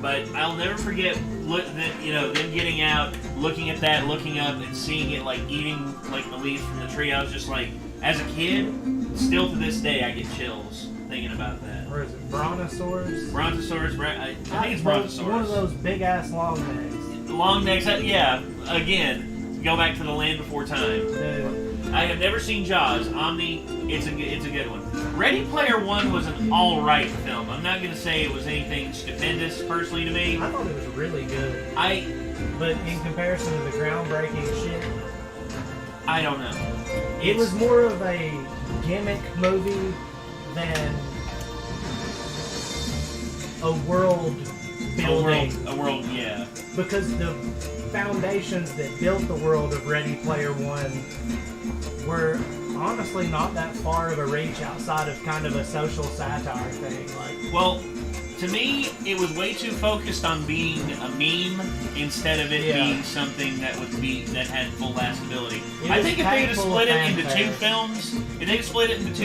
But I'll never forget, them getting out, looking at that, looking up, and seeing it like eating like the leaves from the tree. I was just like, as a kid, still to this day, I get chills thinking about that. Or is it Brontosaurus? Brontosaurus, I think it's Brontosaurus. One of those big ass long necks. Long necks, yeah. Again, go back to the Land Before Time. Dude. I have never seen Jaws. Omni, it's a good one. Ready Player One was an all-right film. I'm not gonna say it was anything stupendous personally to me. I thought it was really good. But in comparison to the groundbreaking shit, I don't know. It was more of a gimmick movie than a world building. A world, yeah. Because the foundations that built the world of Ready Player One were honestly not that far of a reach outside of kind of a social satire thing. Like, well, to me, it was way too focused on being a meme instead of it being something that had full lastability. I think if they had split it into two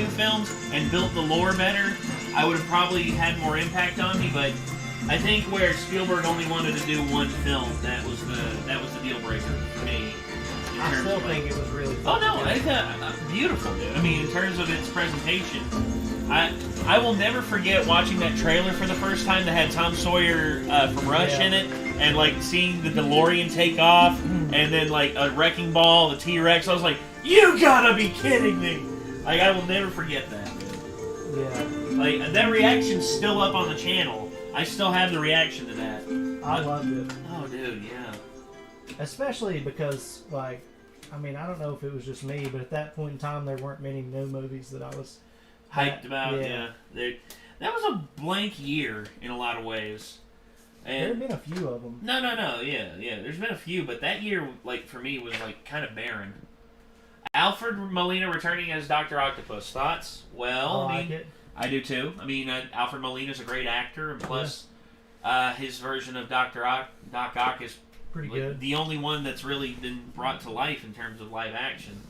films, and built the lore better, I would have probably had more impact on me. But I think where Spielberg only wanted to do one film, that was the deal breaker for me. I still think it was really fun. Oh no, it's beautiful, dude. I mean, in terms of its presentation, I will never forget watching that trailer for the first time that had Tom Sawyer from Rush in it, and like seeing the DeLorean take off, and then like a wrecking ball, the T-Rex. I was like, you gotta be kidding me! Like, I will never forget that. Yeah. Like, that reaction's still up on the channel. I still have the reaction to that. I loved it. Oh, dude, yeah. Especially because, like, I mean, I don't know if it was just me, but at that point in time, there weren't many new movies that I was hyped about. Yeah, that was a blank year in a lot of ways. And there have been a few of them. No, yeah. There's been a few, but that year, like for me, was like kind of barren. Alfred Molina returning as Dr. Octopus. Thoughts? Well, I like it. I do too. I mean, Alfred Molina's a great actor, and plus, his version of Doc Ock is pretty good. The only one that's really been brought to life in terms of live action.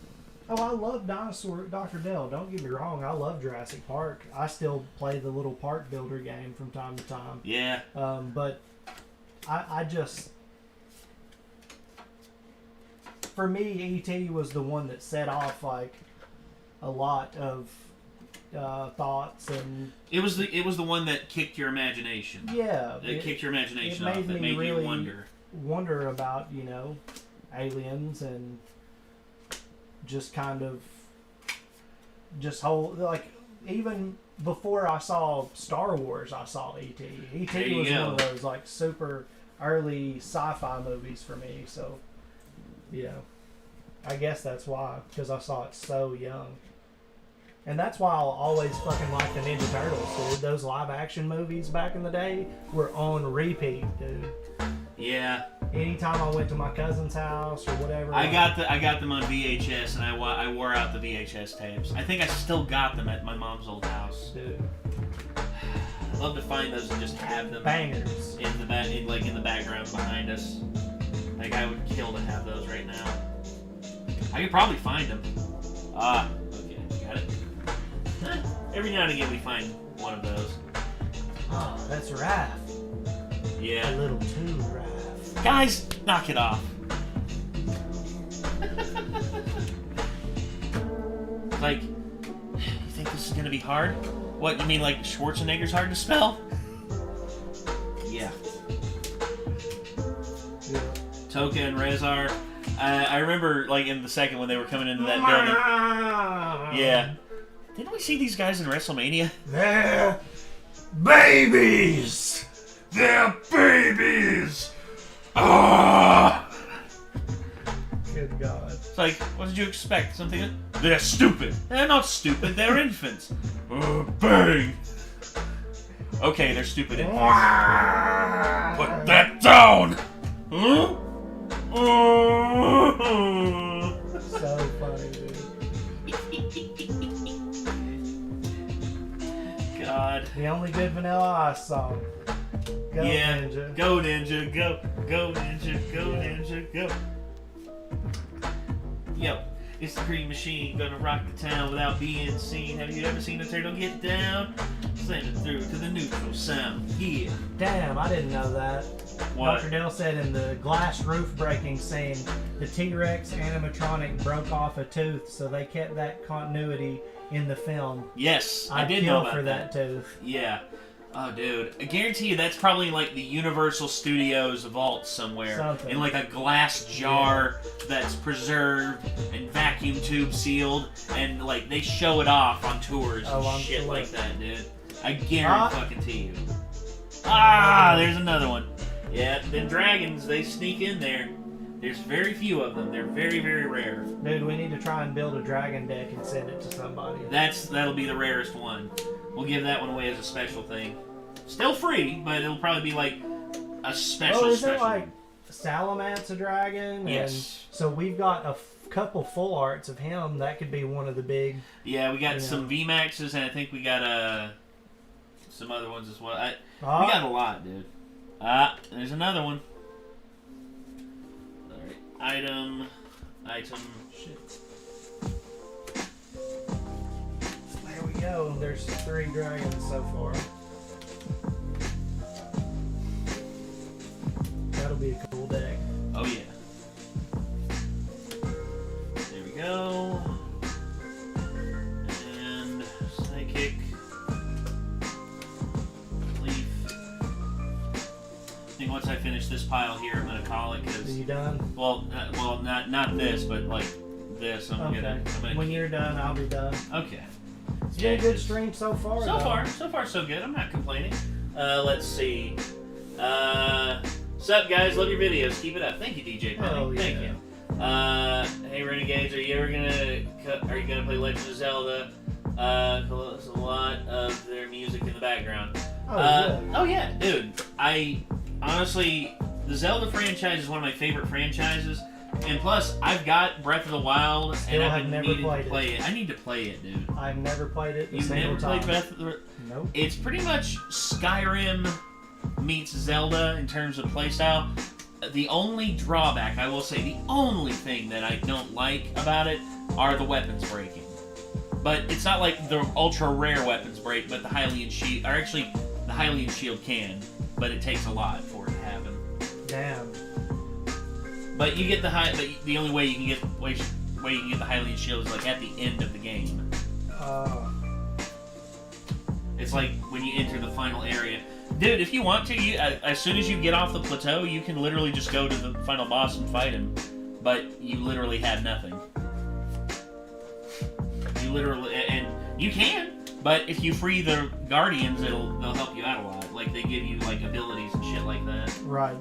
Oh, I love Dr. Dell. Don't get me wrong. I love Jurassic Park. I still play the little park builder game from time to time. Yeah. But I just... For me, E.T. was the one that set off, like, a lot of thoughts and... It was the one that kicked your imagination. Yeah. It kicked your imagination off. It made really you wonder about, aliens and just kind of like, even before I saw Star Wars, I saw E.T. E.T. was one of those like super early sci-fi movies for me, so I guess that's why, because I saw it so young. And that's why I'll always fucking like the Ninja Turtles, dude. Those live action movies back in the day were on repeat, dude. Yeah. Anytime I went to my cousin's house or whatever. I got them on VHS, and I wore out the VHS tapes. I think I still got them at my mom's old house. Dude. I'd love to find those and just have them bangers in the background behind us. Like, I would kill to have those right now. I could probably find them. Okay, got it. Every now and again we find one of those. Oh, that's Raph. Yeah. A little too Raph. Guys, knock it off. Like, you think this is gonna be hard? What, you mean like Schwarzenegger's hard to spell? Yeah. Toka and Rezar. I remember, like, in the second when they were coming into that building. Yeah. Didn't we see these guys in WrestleMania? They're babies! They're babies! Ah! Good God. It's like, what did you expect? Something? They're stupid. They're not stupid. They're infants. Bang! Okay, they're stupid infants. Put that down! Huh? So funny, dude. God. The only good Vanilla Ice song. Go Ninja. Go Ninja, go. Go Ninja, go Ninja, go. Yo, it's the Green Machine, gonna rock the town without being seen. Have you ever seen a turtle get down? Slam it through to the neutral sound. Yeah. Damn, I didn't know that. What? Dr. Dell said in the glass roof breaking scene, the T-Rex animatronic broke off a tooth, so they kept that continuity in the film. Yes, I I'd did kill know about for that. tooth. Yeah. Oh, dude. I guarantee you that's probably like the Universal Studios vault somewhere. Something. In like a glass jar that's preserved and vacuum tube sealed. And like they show it off on tours and shit like that, dude. I guarantee you. Ah, there's another one. Yeah, them dragons, they sneak in there. There's very few of them. They're very, very rare. Dude, we need to try and build a dragon deck and send it to somebody. That'll be the rarest one. We'll give that one away as a special thing. Still free, but it'll probably be like a special. Oh, isn't like Salamance a dragon? Yes. And so we've got a couple full arts of him. That could be one of the big. Yeah, we got some VMAXs, and I think we got some other ones as well. We got a lot, dude. There's another one. Alright, item. Shit. There we go. There's 3 dragons so far. That'll be a cool deck. Oh yeah. There we go. And Psychic. Leaf. I think once I finish this pile here, I'm gonna call it because. Are you done? Well, not this, but like this. I'm gonna when you're done, I'll be done. Okay. It's been a good stream so far. So far, so good. I'm not complaining. Let's see. Sup, guys? Love your videos. Keep it up. Thank you, DJ Penny. Oh, yeah. Thank you. Hey, Renegades, are you gonna play Legend of Zelda? There's a lot of their music in the background. Oh yeah, dude. I honestly, the Zelda franchise is one of my favorite franchises. And plus, I've got Breath of the Wild, and I've been needing to play it. I need to play it, dude. I've never played it. You've never played Breath of the? Nope. It's pretty much Skyrim meets Zelda in terms of playstyle. The only drawback, I will say, the only thing that I don't like about it are the weapons breaking. But it's not like the ultra rare weapons break, but the Hylian shield, or actually, the Hylian shield can, but it takes a lot for it to happen. Damn. But you get the only way you can get the Hylian shield is like at the end of the game. It's like when you enter the final area. Dude, if you want to, as soon as you get off the plateau, you can literally just go to the final boss and fight him. But you literally have nothing. You literally, and you can, but if you free the guardians, they'll help you out a lot. Like they give you like abilities and shit like that. Right.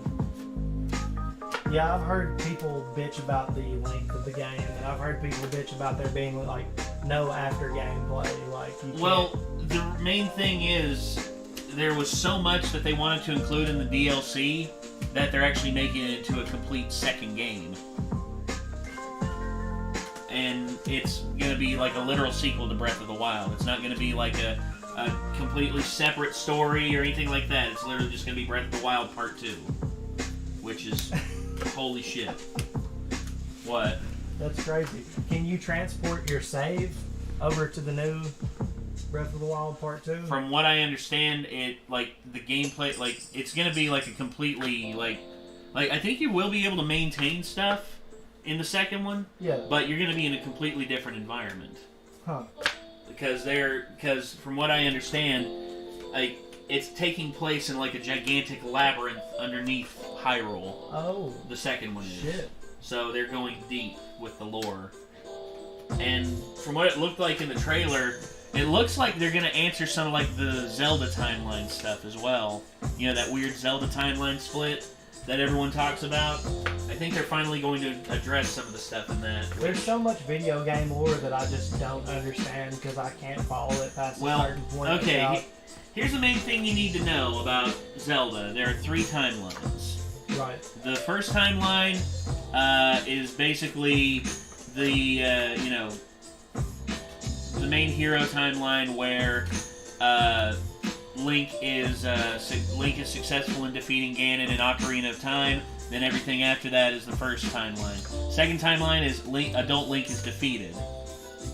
Yeah, I've heard people bitch about the length of the game, and I've heard people bitch about there being like no after gameplay. Like, well, the main thing is there was so much that they wanted to include in the DLC that they're actually making it into a complete second game, and it's gonna be like a literal sequel to Breath of the Wild. It's not gonna be like a completely separate story or anything like that. It's literally just gonna be Breath of the Wild Part 2, which is. Holy shit. What? That's crazy. Can you transport your save over to the new Breath of the Wild Part 2? From what I understand, it like the gameplay, like it's gonna be like a completely like I think you will be able to maintain stuff in the second one. Yeah. But you're gonna be in a completely different environment. Huh. Because from what I understand, like it's taking place in like a gigantic labyrinth underneath Hyrule. Oh. The second one is. Shit. So they're going deep with the lore. And from what it looked like in the trailer, It looks like they're gonna answer some of like the Zelda timeline stuff as well. You know, that weird Zelda timeline split that everyone talks about. I think they're finally going to address some of the stuff in that. There's so much video game lore that I just don't understand because I can't follow it past a certain point. Okay, here's the main thing you need to know about Zelda. There are 3 timelines. Right. The first timeline is basically the, you know, the main hero timeline where Link is successful in defeating Ganon in Ocarina of Time. Then everything after that is the first timeline. Second timeline is adult Link is defeated.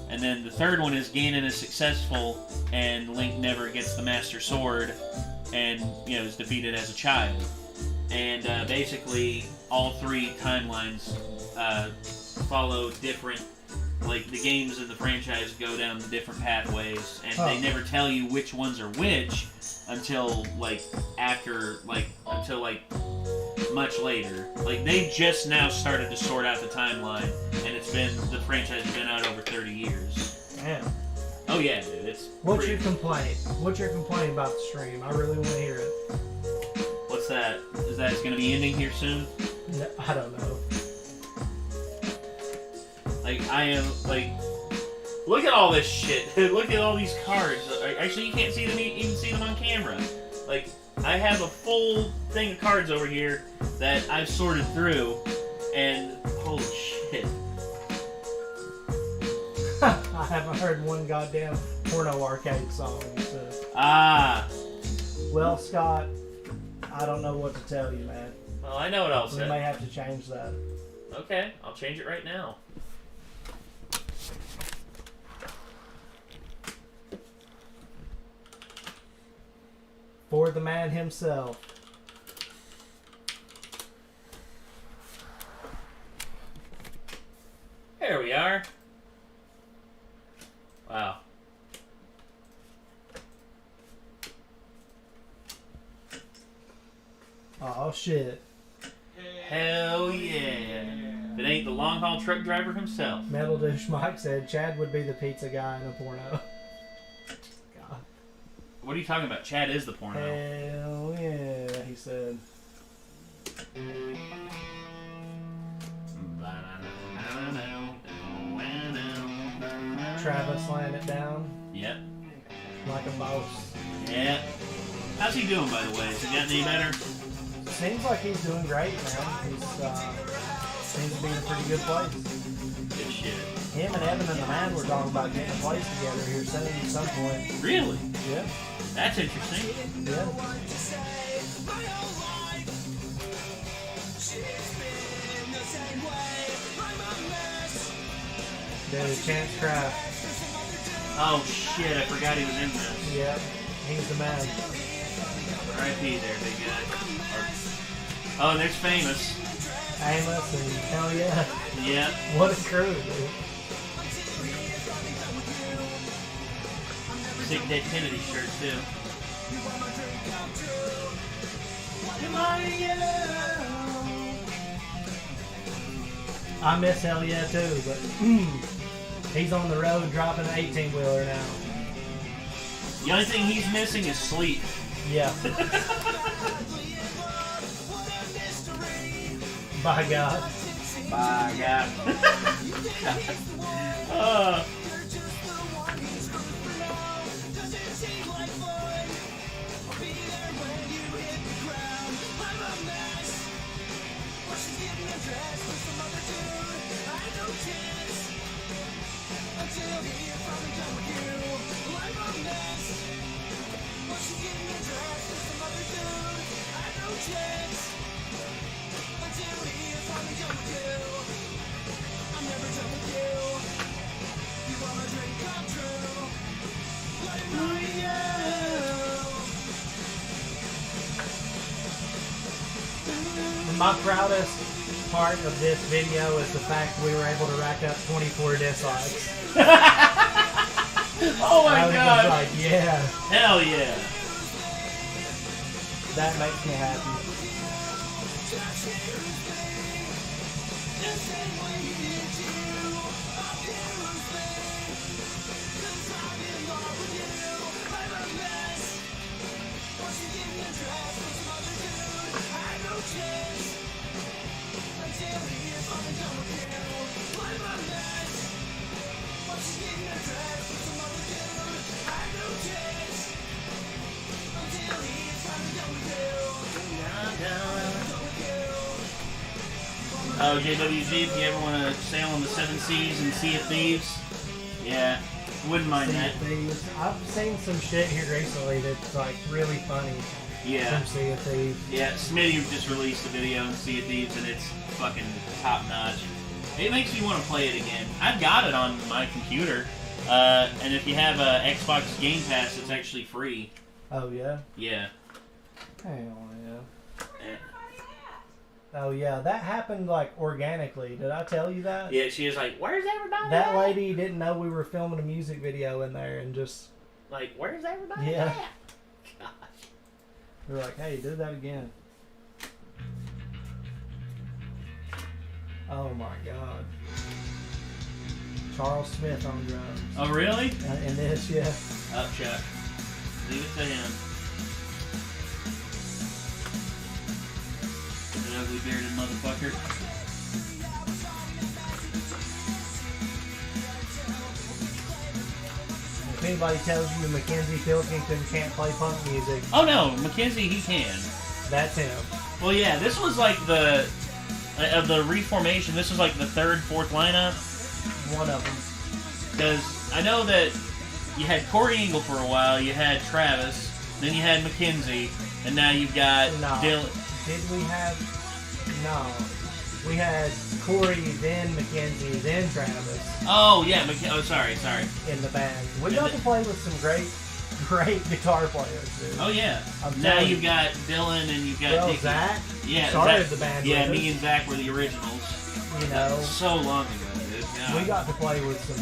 And then the third one is Ganon is successful and Link never gets the Master Sword and, you know, is defeated as a child. And basically all 3 timelines follow different, like the games in the franchise go down the different pathways, and they never tell you which ones are which until like much later. Like they just now started to sort out the timeline, and the franchise has been out over 30 years. Damn. Oh yeah, dude. It's What's your complaint? What's your complaint about the stream? I really want to hear it. What's that? Is that it's going to be ending here soon? No, I don't know. Like, I am, like, look at all this shit. Look at all these cards. Actually, you can't see them, even see them on camera. Like, I have a full thing of cards over here that I've sorted through, and holy shit. I haven't heard one goddamn porno arcade song. So. Ah. Well, Scott, I don't know what to tell you, man. Well, I know what I'll say. We may have to change that. Okay, I'll change it right now. For the man himself. There we are. Wow. Oh shit. Hell yeah. If it ain't the long haul truck driver himself. Metal Douche Mike said Chad would be the pizza guy in a porno. God. What are you talking about? Chad is the porno. Hell yeah, he said. Travis laying it down. Yep. Like a boss. Yeah. How's he doing, by the way? Has he gotten any better? Seems like he's doing great, man. He's seems to be in a pretty good place. Good shit. Him and Evan and the man were talking about getting a place together here soon at some point. Really? Yeah. That's interesting. Yeah. Dude, Chance Craft. Oh shit, I forgot he was in this. Yeah, he's the man. R.I.P. there, big guy. Oh, and there's Famous. Amos and hell yeah. Yeah. What a crew, dude. Sick Dead Kennedy shirt, too. I miss hell yeah too, but he's on the road dropping an 18-wheeler now. The only thing he's missing is sleep. Yeah. By God. By God. My proudest part of this video is the fact we were able to rack up 24 dislikes. Oh my I was God! just like, yeah. Hell yeah! That makes me happy. Oh, JWG, if you ever want to sail on the 7 Seas and Sea of Thieves, yeah, wouldn't mind Sea that. of Thieves. I've seen some shit here recently that's like really funny. Yeah. From Sea of Thieves. Yeah, Smitty just released a video in Sea of Thieves and it's fucking top notch. It makes me want to play it again. I've got it on my computer, and if you have a Xbox Game Pass, it's actually free. Oh, yeah? Yeah. Hell yeah. Oh yeah, that happened like organically. Did I tell you that? Yeah, she was like, "Where's everybody?" That lady didn't know we were filming a music video in there, and just like, "Where's everybody?" Yeah. At? Gosh. We were like, "Hey, do that again." Oh my God. Charles Smith on drums. Oh really? And this, yeah. Up, Chuck. Leave it to him. That ugly bearded motherfucker. If anybody tells you Mackenzie Pilkington can't play punk music, Oh no, Mackenzie, he can. that's him. Well, yeah, this was like the of the reformation. This was like the third, fourth lineup. One of them. Because I know that you had Corey Engle for a while, you had Travis, then you had Mackenzie, and now you've got No. Dylan. Did we have... No. We had Corey, then Mackenzie, then Travis Oh yeah, sorry. in the band. We And got to play with some great guitar players, dude. Oh yeah. I'm Now telling you've you. got Dylan and you've got Well, Nickins. Zach Yeah, started Zach, the band Yeah, with me us. and Zach were the originals. You know, So long ago, dude. God. we got to play with some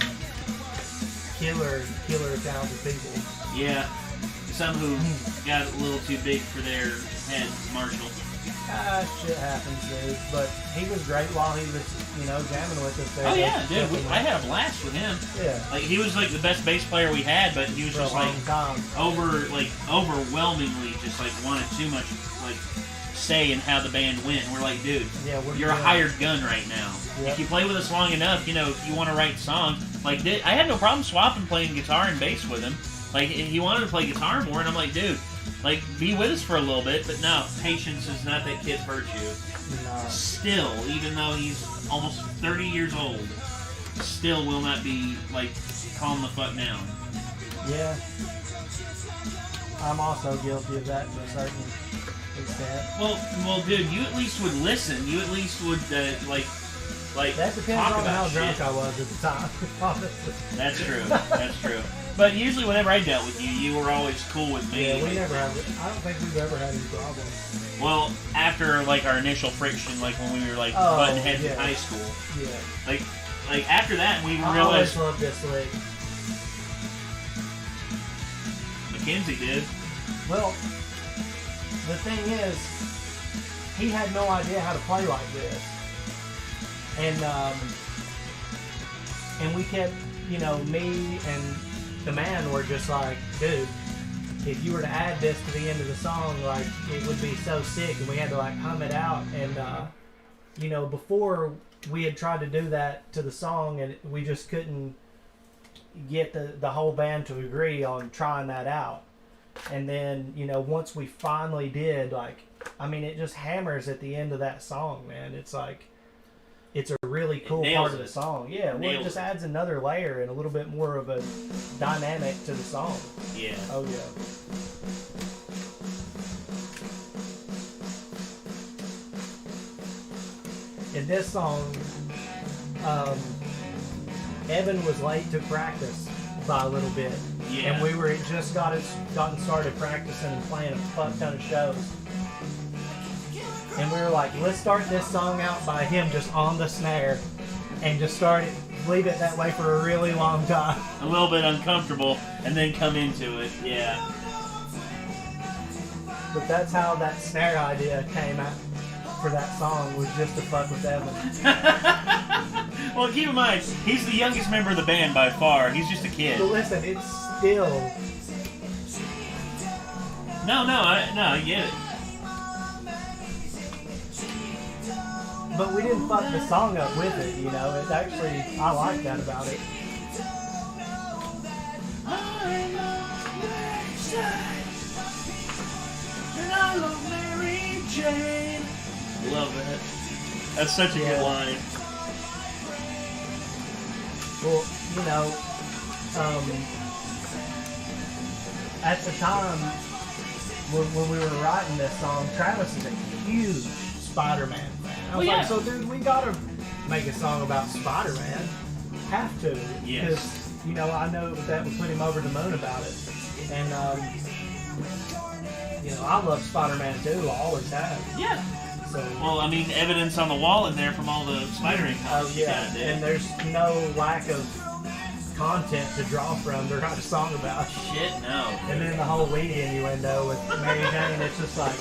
killer talented people. Yeah. Some who got a little too big for their head, Marshall. Shit happens, dude. But he was great while he was, jamming with us there. Oh yeah, dude. Definitely. I had a blast with him. Yeah. Like he was like the best bass player we had, but he was For a just like long time. overwhelmingly just like wanted too much like say in how the band went. And we're like, dude, Yeah, what are you're you a doing? hired gun right now. Yep. If you play with us long enough, if you want to write songs, like I had no problem swapping playing guitar and bass with him. Like if he wanted to play guitar more, and I'm like, dude, like be with us for a little bit, but no, patience is not that kid's virtue. No. Still, even though he's almost 30 years old, still will not be like calm the fuck down. Yeah. I'm also guilty of that to a certain extent. Well, dude, you at least would listen. You at least would like That depends talk on about how shit. drunk I was at the time, honestly. That's true. That's true. But usually, whenever I dealt with you, you were always cool with me. Yeah, we never had. I don't think we've ever had any problems. Well, after like our initial friction, like when we were like Oh, butting heads yeah. in high school, Yeah. like after that, we I realized always loved this lick. Mackenzie did. Well, the thing is, he had no idea how to play like this, and we kept, me and the man were just like, dude, if you were to add this to the end of the song, like, it would be so sick, and we had to like hum it out, and before we had tried to do that to the song, and we just couldn't get the whole band to agree on trying that out. And then, once we finally did, it just hammers at the end of that song, man. It's like, it's a really cool nails part of the it. song. Yeah, well, it Nails just it. adds another layer and a little bit more of a dynamic to the song. Yeah. Oh, yeah. In this song, Evan was late to practice by a little bit. Yeah. And we were just gotten started practicing and playing a fuck ton of shows. And we were like, let's start this song out by him just on the snare and just leave it that way for a really long time. A little bit uncomfortable, and then come into it. Yeah. But that's how that snare idea came out for that song, was just to fuck with Evan. Well, keep in mind, he's the youngest member of the band by far. He's just a kid. But listen, it's still... No, I get it. But we didn't fuck the song up with it, It actually, I like that about it. And I love Mary Jane. Love that. That's such a good line. Well, you know, at the time when we were writing this song, Travis is a huge Spider-Man fan. I was like, so dude, we gotta make a song about Spider-Man. Have to. Yes. Because, you know, I know that would put him over the moon about it. And, you know, I love Spider-Man too. I always have. Yeah. So, well, I mean, evidence on the wall in there from all the Spider-Man comics you got, dude. And there's no lack of content to draw from to write a song about. Shit, no. And then the whole weedy innuendo with Mary Jane, it's just like...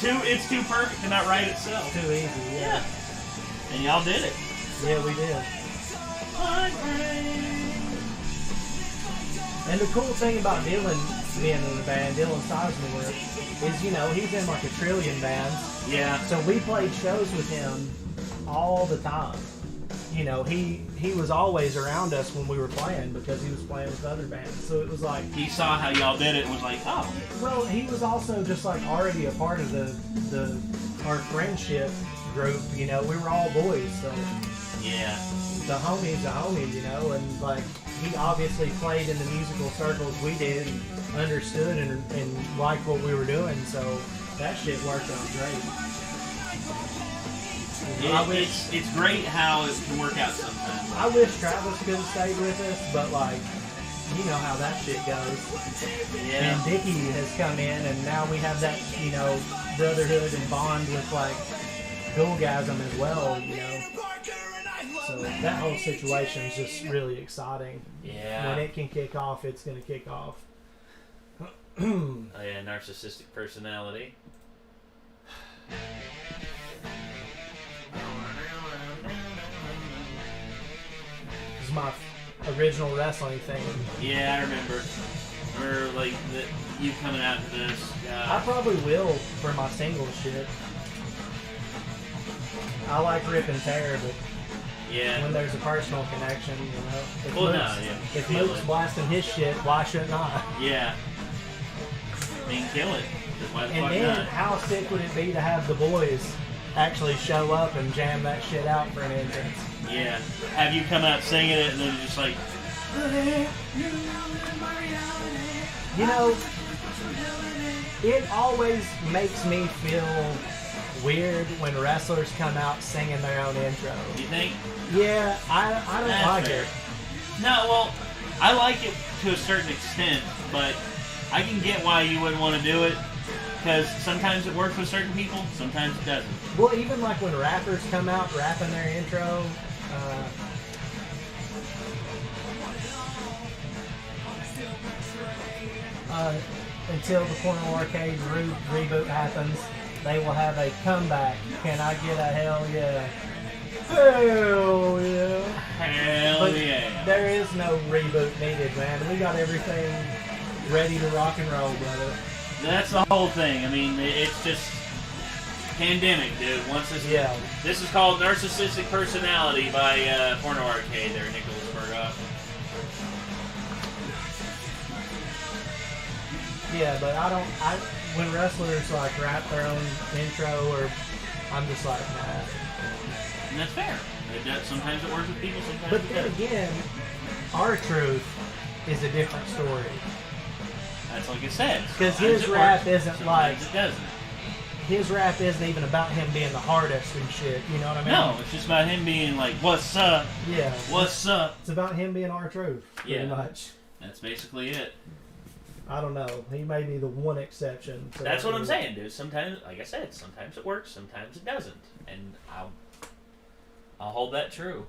It's too perfect to not write itself. Too easy, yeah. And y'all did it. Yeah, we did. And the cool thing about Dylan being in the band, Dylan Sizemore, is, you know, he's in like a trillion bands. Yeah. So we played shows with him all the time. You know, he was always around us when we were playing because he was playing with other bands. So it was like... He saw how y'all did it and was like, oh. Well, he was also just like already a part of our friendship group. You know, we were all boys, so... Yeah. The homie's a homie, you know, and like he obviously played in the musical circles we did and understood and liked what we were doing, so that shit worked out great. You know, it's great how it can work out sometimes. I wish Travis could have stayed with us, but like, you know how that shit goes. Yeah. And Dickie has come in, and now we have that, you know, brotherhood and bond with like Ghoulgasm as well, you know. So that whole situation is just really exciting. Yeah. When it can kick off, it's going to kick off. Oh yeah, narcissistic personality. This is my original wrestling thing. Yeah, I remember. Or like you coming out to this. I probably will for my single shit. I like Rip and Tear, but yeah, when there's a personal connection, you know. If Luke's blasting his shit, why shouldn't I? Yeah. I mean, kill it. And then, how sick would it be to have the boys actually show up and jam that shit out for an entrance? Yeah. Have you come out singing it and then just like... You know, it always makes me feel weird when wrestlers come out singing their own intro. You think? Yeah, I don't like fair. it. No, well, I like it to a certain extent, but I can get why you wouldn't want to do it, because sometimes it works with certain people, sometimes it doesn't. Well, even like when rappers come out rapping their intro, until the Corner Arcade reboot happens, they will have a comeback. Can I get a hell yeah? Hell yeah. Hell yeah. There is no reboot needed, man. We got everything ready to rock and roll, brother. That's the whole thing. I mean, it's just pandemic, dude. Once this, this is called Narcissistic Personality by Porno Arcade there, Nicholas Bergoff. Yeah, but when wrestlers like rap their own intro, or I'm just like, nah. And that's fair. Sometimes it works with people, sometimes But it then doesn't. again, R-Truth is a different story. That's like I said. Because his rap isn't like... it doesn't. His rap isn't even about him being the hardest and shit, you know what I mean? No, it's just about him being like, what's up? Yeah. What's up? It's about him being R-Truth, pretty much. That's basically it. I don't know. He may be the one exception. That's what I'm saying, dude. Sometimes, like I said, sometimes it works, sometimes it doesn't. And I'll hold that true.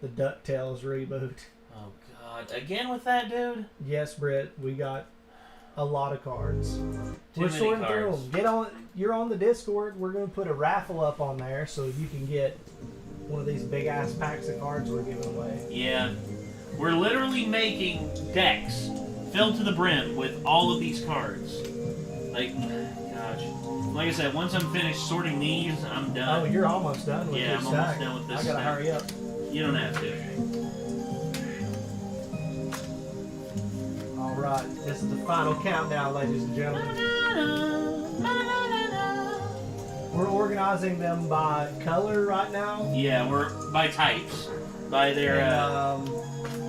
The DuckTales reboot. Oh, God. Again with that, dude? Yes, Britt. We got a lot of cards. We're many sorting cards. through them. You're on the Discord. We're going to put a raffle up on there so you can get one of these big-ass packs of cards we're giving away. Yeah. We're literally making decks filled to the brim with all of these cards. Like, gosh. Like I said, once I'm finished sorting these, I'm done. Oh, you're almost done with this stack. almost done with this I gotta hurry up. You don't have to. All right. This is the final countdown, ladies and gentlemen. We're organizing them by color right now. Yeah, we're by types. By their... And,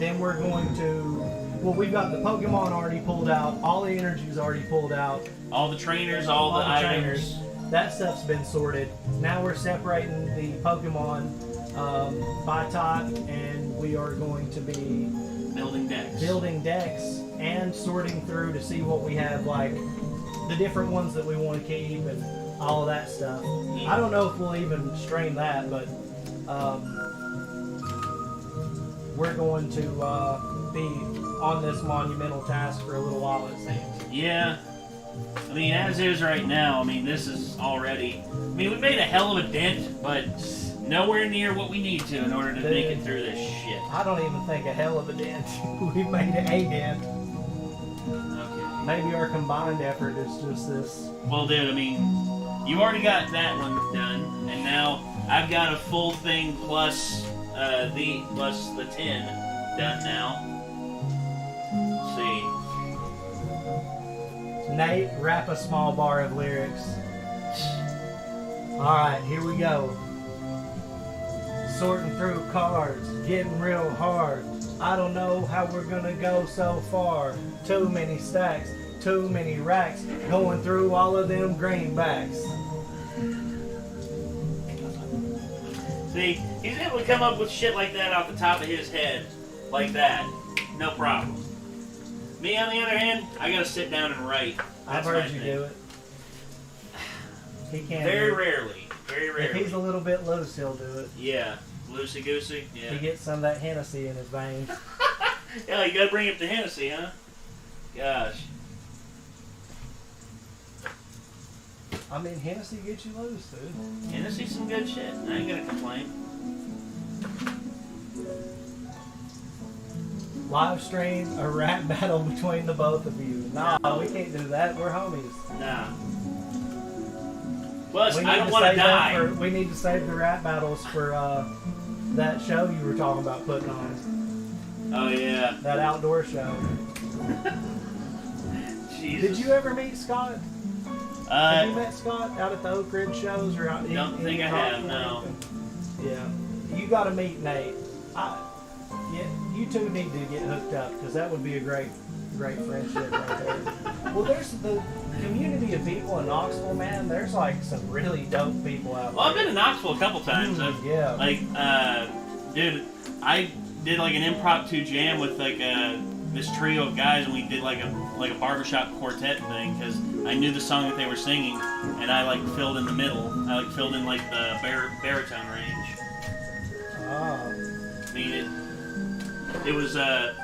then we're going to... Well, we've got the Pokemon already pulled out. All the energy's already pulled out. all the trainers, all the items. Trainers. That stuff's been sorted. Now we're separating the Pokemon by type, and we are going to be building decks and sorting through to see what we have, like the different ones that we want to keep and all of that stuff. Yeah. I don't know if we'll even stream that, but we're going to be on this monumental task for a little while, it seems. Yeah. I mean, as is right now, I mean, this is already... I mean, we made a hell of a dent, but nowhere near what we need to in order to make it through this shit. I don't even think a hell of a dent. We made a dent. Okay. Maybe our combined effort is just this. Well, dude, I mean, you already got that one done, and now I've got a full thing plus the 10 done now. Let's see. Nate, rap a small bar of lyrics. Alright, here we go. Sorting through cards, getting real hard. I don't know how we're gonna go so far. Too many stacks, too many racks. Going through all of them greenbacks. See, he's able to come up with shit like that off the top of his head. Like that. No problem. Me, on the other hand, I gotta sit down and write. I've heard you do it. He can't. Very rarely. Very rarely. If he's a little bit loose, he'll do it. Yeah. Loosey-goosey. Yeah. He gets some of that Hennessy in his veins. Yeah, you gotta bring him to Hennessy, huh? Gosh. I mean, Hennessy gets you loose, dude. Hennessy's some good shit. I ain't gonna complain. Live stream a rap battle between the both of you. Nah, we can't do that. We're homies. Nah. Plus, I don't want to die. We need to save the rap battles for that show you were talking about putting on. Oh, yeah. That outdoor show. Jesus. Did you ever meet Scott? Have you met Scott out at the Oak Ridge shows? Or out don't think I have, no. Yeah. You got to meet Nate. Yeah, you two need to get hooked up because that would be a great friendship right there. Well, there's the community of people in Knoxville, man. There's like some really dope people out there. Well, I've been to Knoxville a couple times. Yeah. Like, dude, I did like an impromptu jam with like this trio of guys, and we did like a barbershop quartet thing because I knew the song that they were singing, and I like filled in the middle. I like filled in like the baritone range. Oh. I mean, it was, matter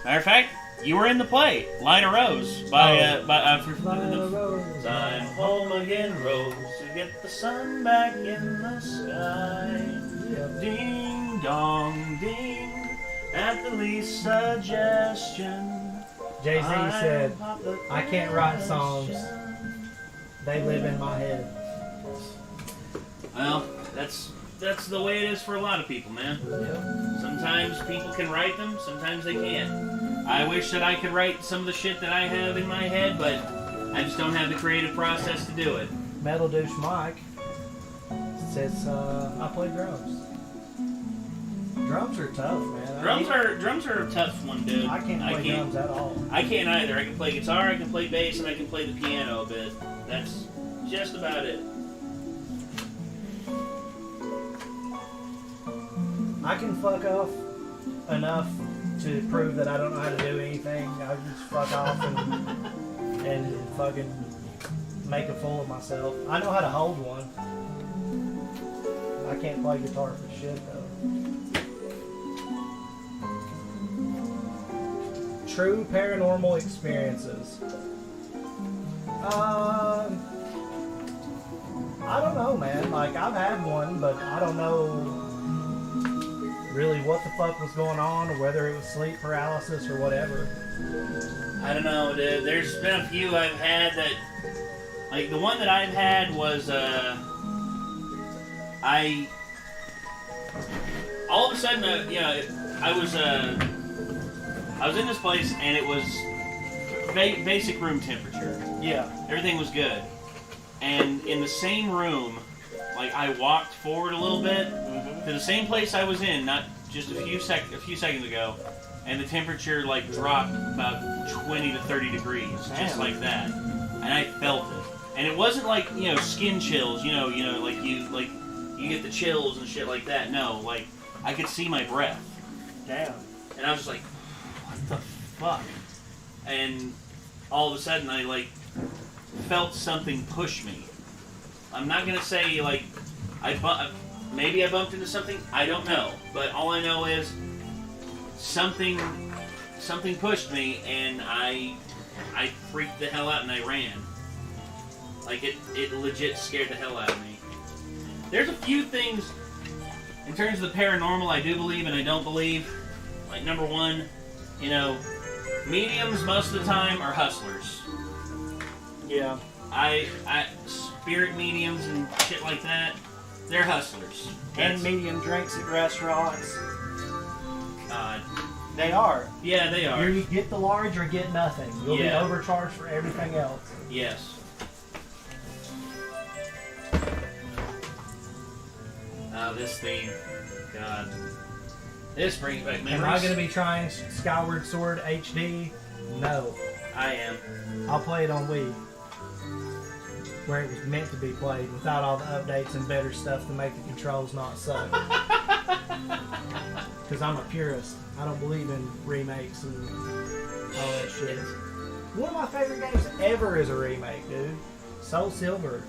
of fact, you were in the play, Line of Rose, by Rose. I'm home again, Rose, to get the sun back in the sky. Yep. Ding dong ding, at the least suggestion. Jay-Z said, I can't write songs. They live in my head. Well, that's the way it is for a lot of people, man. Yep. Sometimes people can write them, sometimes they can't. I wish that I could write some of the shit that I have in my head, but I just don't have the creative process to do it. Metal Douche Mike says, I play drums. Drums are tough, man. Drums are a tough one, dude. I can't play drums at all. I can't either. I can play guitar, I can play bass, and I can play the piano a bit. That's just about it. I can fuck off enough to prove that I don't know how to do anything. I just fuck off and fucking make a fool of myself. I know how to hold one. I can't play guitar for shit though. True paranormal experiences. I don't know, man. Like, I've had one, but I don't know really what the fuck was going on, or whether it was sleep paralysis or whatever. I don't know, dude. There's been a few I've had that, like the one that I've had was all of a sudden, I was in this place and it was basic room temperature. Yeah. Everything was good. And in the same room, like I walked forward a little bit to the same place I was in, not just a few seconds ago, and the temperature like dropped about 20 to 30 degrees, just like that. And I felt it. And it wasn't like, skin chills, like you get the chills and shit like that. No, like I could see my breath. Damn. And I was just like, what the fuck? And all of a sudden I like felt something push me. I'm not gonna say like maybe I bumped into something. I don't know, but all I know is something pushed me, and I freaked the hell out and I ran. Like it legit scared the hell out of me. There's a few things in terms of the paranormal I do believe and I don't believe. Like number one, mediums most of the time are hustlers. Yeah. I spirit mediums and shit like that, they're hustlers. And medium drinks at restaurants. God. They are. Yeah, they are. You get the large or get nothing. You'll be overcharged for everything else. Yes. This theme. God. This brings back memories. Am I going to be trying Skyward Sword HD? No. I am. I'll play it on Wii, where it was meant to be played, without all the updates and better stuff to make the controls not suck. Because I'm a purist. I don't believe in remakes and all that shit. One of my favorite games ever is a remake, dude. Soul Silver.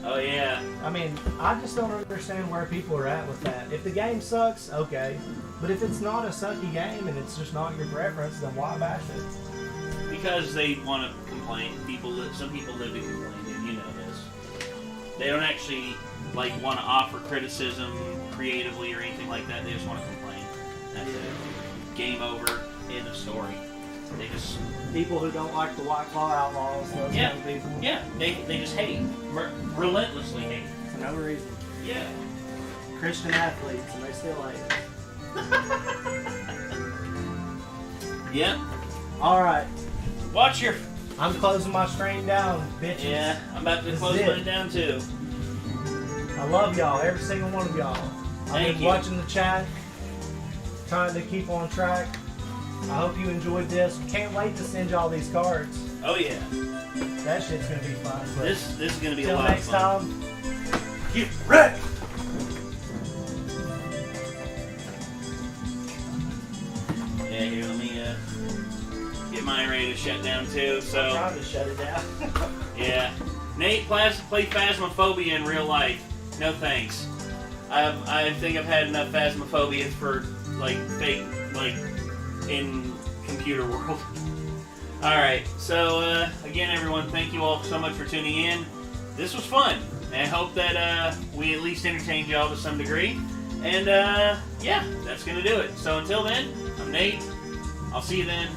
Oh, yeah. I mean, I just don't understand where people are at with that. If the game sucks, okay. But if it's not a sucky game and it's just not your preference, then why bash it? Because they want to complain. Some people live to complain, and you know this. They don't actually want to offer criticism creatively or anything like that. They just want to complain. That's it. Game over. End of story. They just people who don't like the White Claw Outlaws. Those kind of people. Yeah. They just hate. Relentlessly hate. For no reason. Yeah. Christian athletes, and they still hate. Yep. All right. Watch your. I'm closing my stream down, bitches. Yeah, I'm about to close mine down too. I love y'all, every single one of y'all. I've been watching the chat, trying to keep on track. I hope you enjoyed this. Can't wait to send y'all these cards. Oh yeah. That shit's gonna be fun. This is gonna be a till lot next of fun. time. Get ready. Yeah, here, let me get mine ready to shut down too. So I'm trying to shut it down. yeah, Nate play Phasmophobia in real life. No thanks. I think I've had enough Phasmophobia for fake in computer world. All right. So again, everyone, thank you all so much for tuning in. This was fun. And I hope that we at least entertained y'all to some degree. And yeah, that's gonna do it. So until then, I'm Nate. I'll see you then.